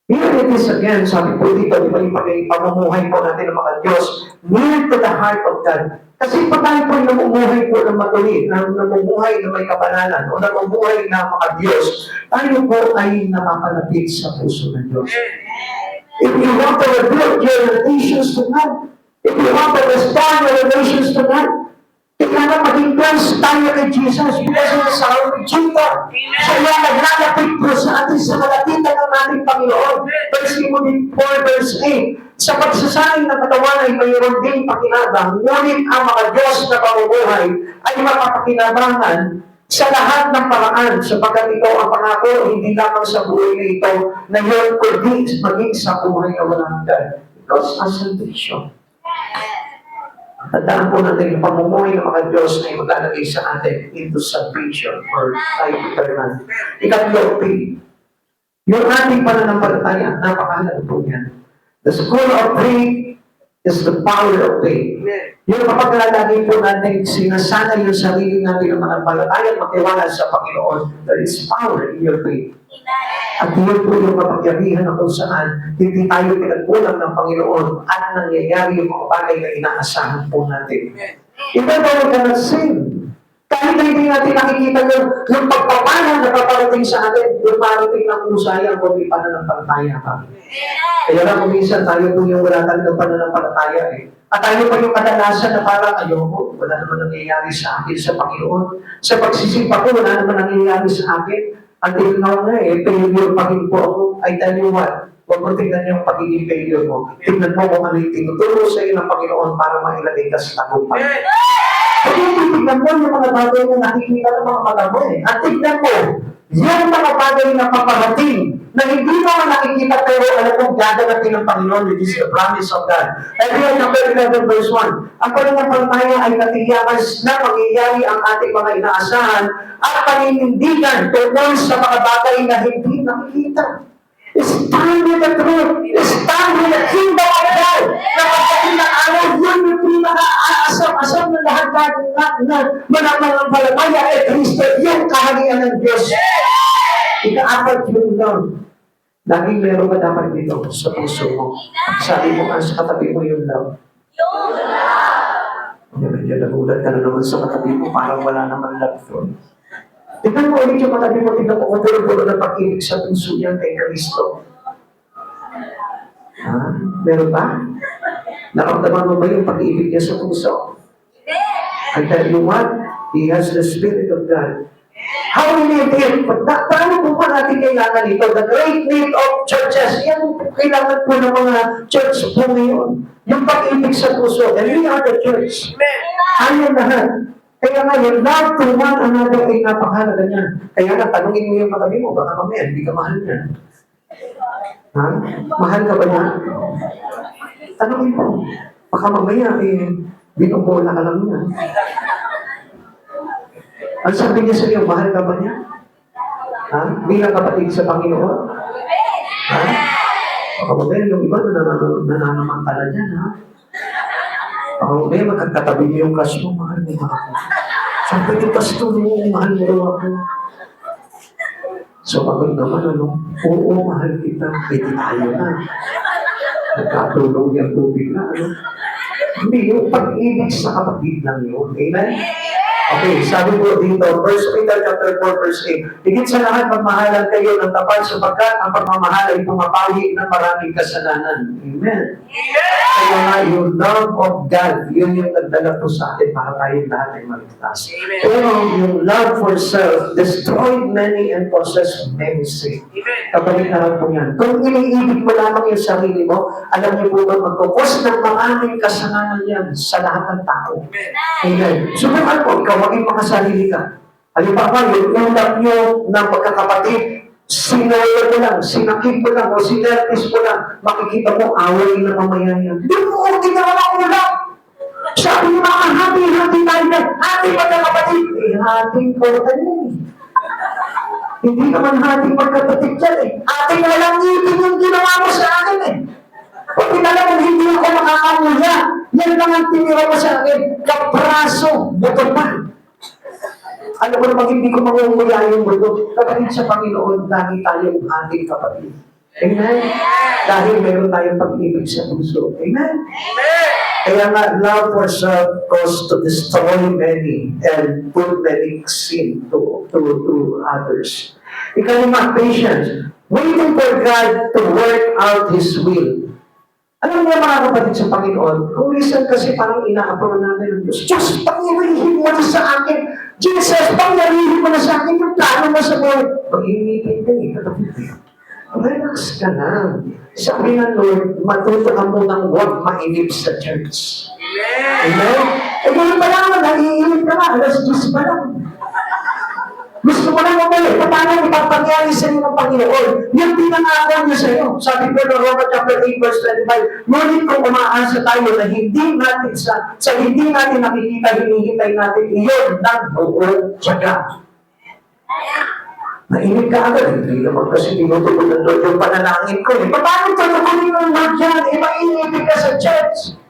Here it is again, sabi po dito, di ba yung pamumuhay po natin ng mga Diyos, near to the heart of God. Kasi pag tayo po ay namumuhay po ng matuloy, namumuhay na may kabanalan, o namumuhay na mga Diyos, tayo po ay napapalapit sa puso ng Diyos. If you want to rebuild your relations to God, if you want to restore your relations to God, kailangan maging close tayo kay Jesus because He is our Redeemer. Siya yung naglalapit po sa atin sa kalapitan ng ating Panginoon. Verse Timothy 4, verse 8. Sa pagsasaling ng katawan ay mayroon din pakinabang, ngunit ang mga Diyos na pamumuhay ay mapapakinabangan sa lahat ng paraan, sapagkat ito ang pangako hindi lamang sa buhay na ito na yun kundi maging sa buhay na walang hanggan. Because as salvation. Tandaan po natin yung pamumuhay ng mga Diyos ay maglalagay sa atin into salvation or life eternal. Ikatlo, faith. Yung ating pananampalataya, napakahalaga po yan. The school of faith is the power of faith. Yung kapag lalagay po natin, sinasanay yung sarili natin ng mananampalataya, magtiwala sa Panginoon, there is power in your faith. At yun po yung kapagyarihan na kung saan hindi tayo pinagkulang ng Panginoon at nangyayari yung mga bagay na inaasahan po natin. Even though we cannot sin, kahit na hindi natin nakikita yung pagpapala na paparating sa atin, yung parating ng usaya kung may pananampalataya ka. Kaya lang kung minsan tayo po yung wala talagang pananampalataya eh. At tayo pa yung kadalasan na parang ayoko, wala naman nangyayari sa akin sa Panginoon. Sa pagsisimpa ko, wala naman nangyayari sa akin. Until now na failure pa rin po ako. I tell you what, huwag mo tingnan yung pagiging failure mo. Tingnan mo kung ano yung tinuturo sa iyo ng Panginoon para mailagay ka sa tagumpay. Kaya tingnan mo yung mga bagay na nakikita ng mga mata mo eh. At tingnan mo, yung mga bagay na paparating na hindi mo nakikita pero alam mong gagawin ng Panginoon, which is the promise of God. Hebrews chapter 11 verse 1. Ang pananampalataya ay katiyakan na mangyayari ang ating mga inaasahan at paninindigan tungkol sa mga bagay na hindi nakikita. Stand with the truth. Stand with the kingdom of God. Na pagdating ng araw, yun yung pinaka-asam-asam na lahat na mananampalataya ay Kristo, yung kaharian ng Diyos. Ika-apat yung love. Laging meron ka dapat dito sa puso mo. Sabi mo sa katabi mo yung love. Medyo nagulat ka na naman sa katabi mo, parang wala naman love doon. Tignan mo ulit yung katabi mo, tignan mo kung puro-puro na pag-ibig sa puso yan kay Kristo. Ha? Meron ba? Nakamdaman mo ba yung pag-ibig niya sa puso? I tell you what, He has the Spirit of God. How we live it? Paano po pa natin kailangan ito? The great need of churches. Yan kailangan po ng mga church po ngayon. Yung pag-ibig sa puso. And we are the church. Ayan lahat. Kaya nga yung love to one another ay napakahalaga niyan. Kaya nga, tanungin mo yung katabi mo, baka mamaya, hindi ka mahal niya. Ha? Mahal ka ba niya? Tanungin mo. Baka mamaya, binubola ka lang niya. Ang sabi niya sa iyo, mahal ka ba niya? Ha? Bilang kapatid sa Panginoon? Ha? Baka mamaya, yung iba nananamantala niya, ha? Baka mamaya, magkakatabi niyo yung crush mo, mahal mo ba ako? Sabi niyo, pastor mo, mahal mo daw ako. So, pagod naman, ano? Oo, mahal kita. Pwede tayo na. Nagkatulong yung tubig na, ano? Hindi, yung pag-ibig sa kapatid lang yun. Amen? Okay, sabi po dito, 1 Peter chapter 4, verse 8. Higit sa lahat, magmahalan kayo ng tapat sapagkat ang pagmamahal ay pumapawi ng maraming kasalanan. Amen. Kaya nga, yung love of God, yun yung nagdala po sa atin para tayong lahat ay maligtas. Pero yung love for self destroyed many and possessed many sin. Kapalit-harap po yan. Kung iniibig mo lamang yung sarili mo, alam niyo po ba, magkukos ng maraming kasalanan yan sa lahat ng tao. Amen. Subukan po, ikaw maging makasarili ka. Halimbawa, yung ulap nyo ng pagkakapatid, sinaya mo lang, sinakit mo lang, o sinertis mo lang, makikita mo, away na mamaya yan. Hindi mo ginawa ang ulap! Sabi mo, hati-hati tayo na, hati pagkakapatid. Hating kautan yan eh. Hindi naman hating magkapatid yan eh. Hating walang ngipin yung ginawa mo sa akin eh. Kung tinala mo, hindi ako makakamuya. Yan lang ang tinira mo sa akin. Kapraso, buto pa. Alam ko naman, hindi ko mangungula yung mundo. Kapatid sa Panginoon, lagi tayong ating kapatid. Amen? Dahil meron tayong pag-ibig sa puso. Amen? Kaya nga, love for self caused to destroy many and put many sin to others. Ikalima, patience. Waiting for God to work out His will. Alam niyo mga kapatid sa Panginoon, kung minsan kasi parang ina-approve natin ng Diyos, Diyos, pangirihin mo na sa akin. Jesus, pangirihin mo na sa akin yung plano mo sa buhay. Pag-iinipin ka eh, kapatid. Relax ka lang. Sabi ng Lord, matuto ka mo ng huwag mainip sa church. Amen? Eh, ganun pa lang, naiinip ka na, alas 10 pa lang. Gusto mo lang umuli, paano ipapangyari sa inyo ng Panginoon? Yung pinangako niya sa iyo. Sabi ko ng Romans chapter 8 verse 25, ngunit kung umaasa tayo na hindi natin sa hindi natin nakikita, hinihintay natin iyon ng buong tiyaga. Nainip ka agad, hindi naman kasi tinutugon ng Lord yung panalangin ko. Eh, paano tutugunin ng Lord yan? Eh, mainipin ka sa church.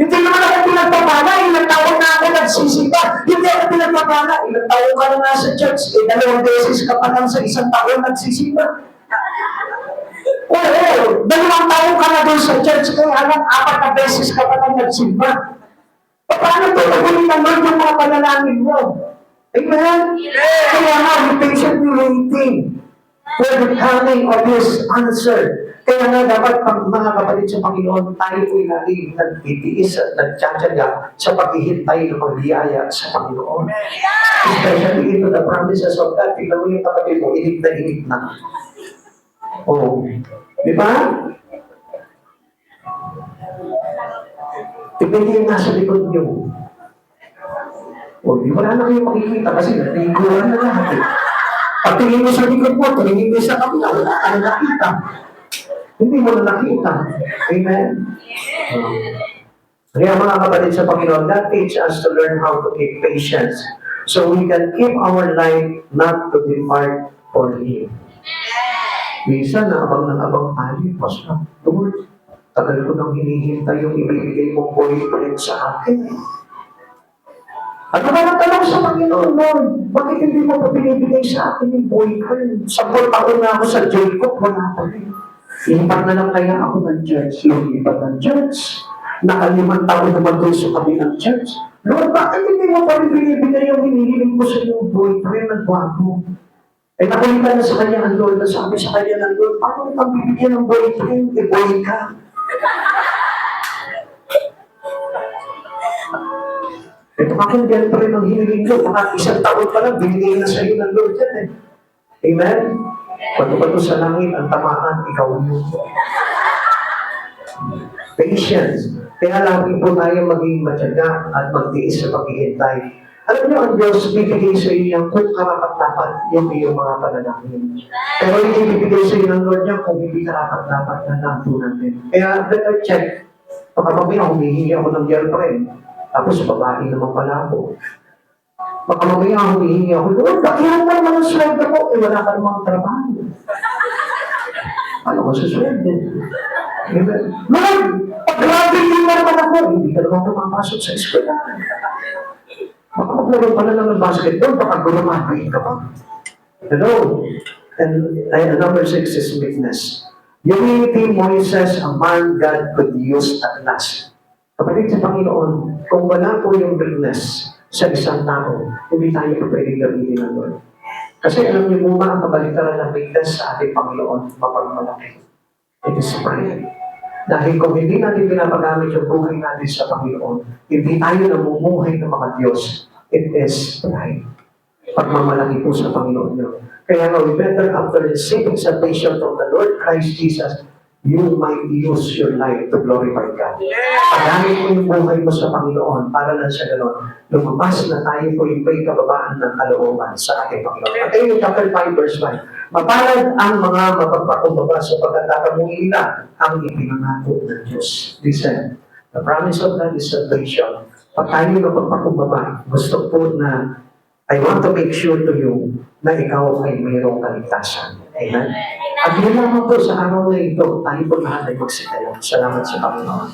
Hindi naman ako pinagpapala, ilang taon na ako nagsisimba. Hindi ako pinagpapala, ilang taon ka na nasa church. Eh, 2 beses ka pa lang sa isang taon nagsisimba. Oo, 2 taon ka na doon sa church, kaya lang 4 beses ka pa lang nagsimba. Paano tutugunin ng Lord yung mga panalangin mo? Amen? Kaya nga, be patiently waiting for the coming of His answer. Kaya nga dapat mga kapatid sa Panginoon, tayo po'y lagi nagtitiis at nagtsatsaga sa paghihintay ng pagbiyaya sa Panginoon. Especially into the promises of God. Tignan mo yung kapatid mo, inip na. Oo. Di ba? Tignan niyo yung nasa likod niyo. O, di wala na kayo makikita kasi natiguran na lahat eh. Pagtingin mo sa likod mo, tingin mo sa kapila, wala ka na nakita. Hindi mo na nakita. Amen? Kaya mga kapatid sa Panginoon, God teach us to learn how to keep patience so we can keep our life not to depart for Him. Minsan, naabang ng abang tayo, Pastor, Lord, tagal ko nang hinihintay yung ibibigay mong boyfriend sa akin. Ano ba natanong sa Panginoon, Lord? Bakit hindi mo pa binibigay sa akin yung boyfriend? 10 taon na ako sa Jacob, wala pa rin. Lipat na lang kaya ako ng church. Lumipat ng church. 5 taon naman doon sa kabilang church. Lord, bakit hindi mo pa rin binibigay yung hinihiling ko sa iyong boyfriend na gwapo? Eh, nakulitan na sa kanya ang Lord, nasabi sa kanya ng Lord, paano ka bibigyan ng boyfriend? Eh, boy ka. Ito akong girlfriend ang hiniling ko. Baka 1 taon pa lang, binigay na sa iyo ng Lord yan eh. Amen? Pag-upato sa langit, ang tamaan, ikaw yun. Patience. Kaya lagi po tayo maging matyaga at magtiis sa paghihintay. Alam niyo, ang Diyos bibigay sa iyo yan kung karapat-dapat yung iyong mga panalangin. Pero hindi bibigay sa iyo ng Lord yan kung hindi karapat-dapat na lampo natin. Kaya better check. Baka mamaya humihingi ako ng girlfriend. Tapos babae naman pala ako. Baka mamaya humihingi ako, Lord, bakihan mo naman ang sweldo ko. Eh, wala ka namang trabaho. Ano ko sa sweldo? Lord, pag-graduate na naman ako. Hindi ka naman pumapasok sa eskwela. Baka maglaro pa na lang ng basketball, baka gumamagay ka pa. Hello? And number 6 is weakness. Humility, Moises, a man God could use at last. Kapatid sa Panginoon, kung wala po yung weakness sa isang tao, hindi tayo pa pwedeng gamitin ng Lord. Kasi alam niyo po ba, ang kabaliktaran ng weakness sa ating Panginoon, mapagmalaki. It is pride. Dahil kung hindi natin pinapagamit yung buhay natin sa Panginoon, hindi tayo namumuhay ng mga Diyos. It is pride. Pagmamalaki po sa Panginoon nyo. Kaya nga, we better after receiving salvation from the Lord Christ Jesus, you might use your life to glorify God. Paggamit mo yung buhay mo sa Panginoon para lang sa gano'n, lumabas na tayo po yung may kababaan ng kalooban sa ating Panginoon. At ayun, chapter 5, verse 5. Mapalad ang mga mapagpakumbaba sa pagkatatamungin nila ang ipinangako ng Diyos. Listen, the promise of God is salvation. Pag tayo mapagpakumbaba, gusto po na I want to make sure to you na ikaw ay mayroong kaligtasan. Amen? At yun naman po sa araw na ito, tayo po lahat ay magsitayo. Salamat sa Panginoon.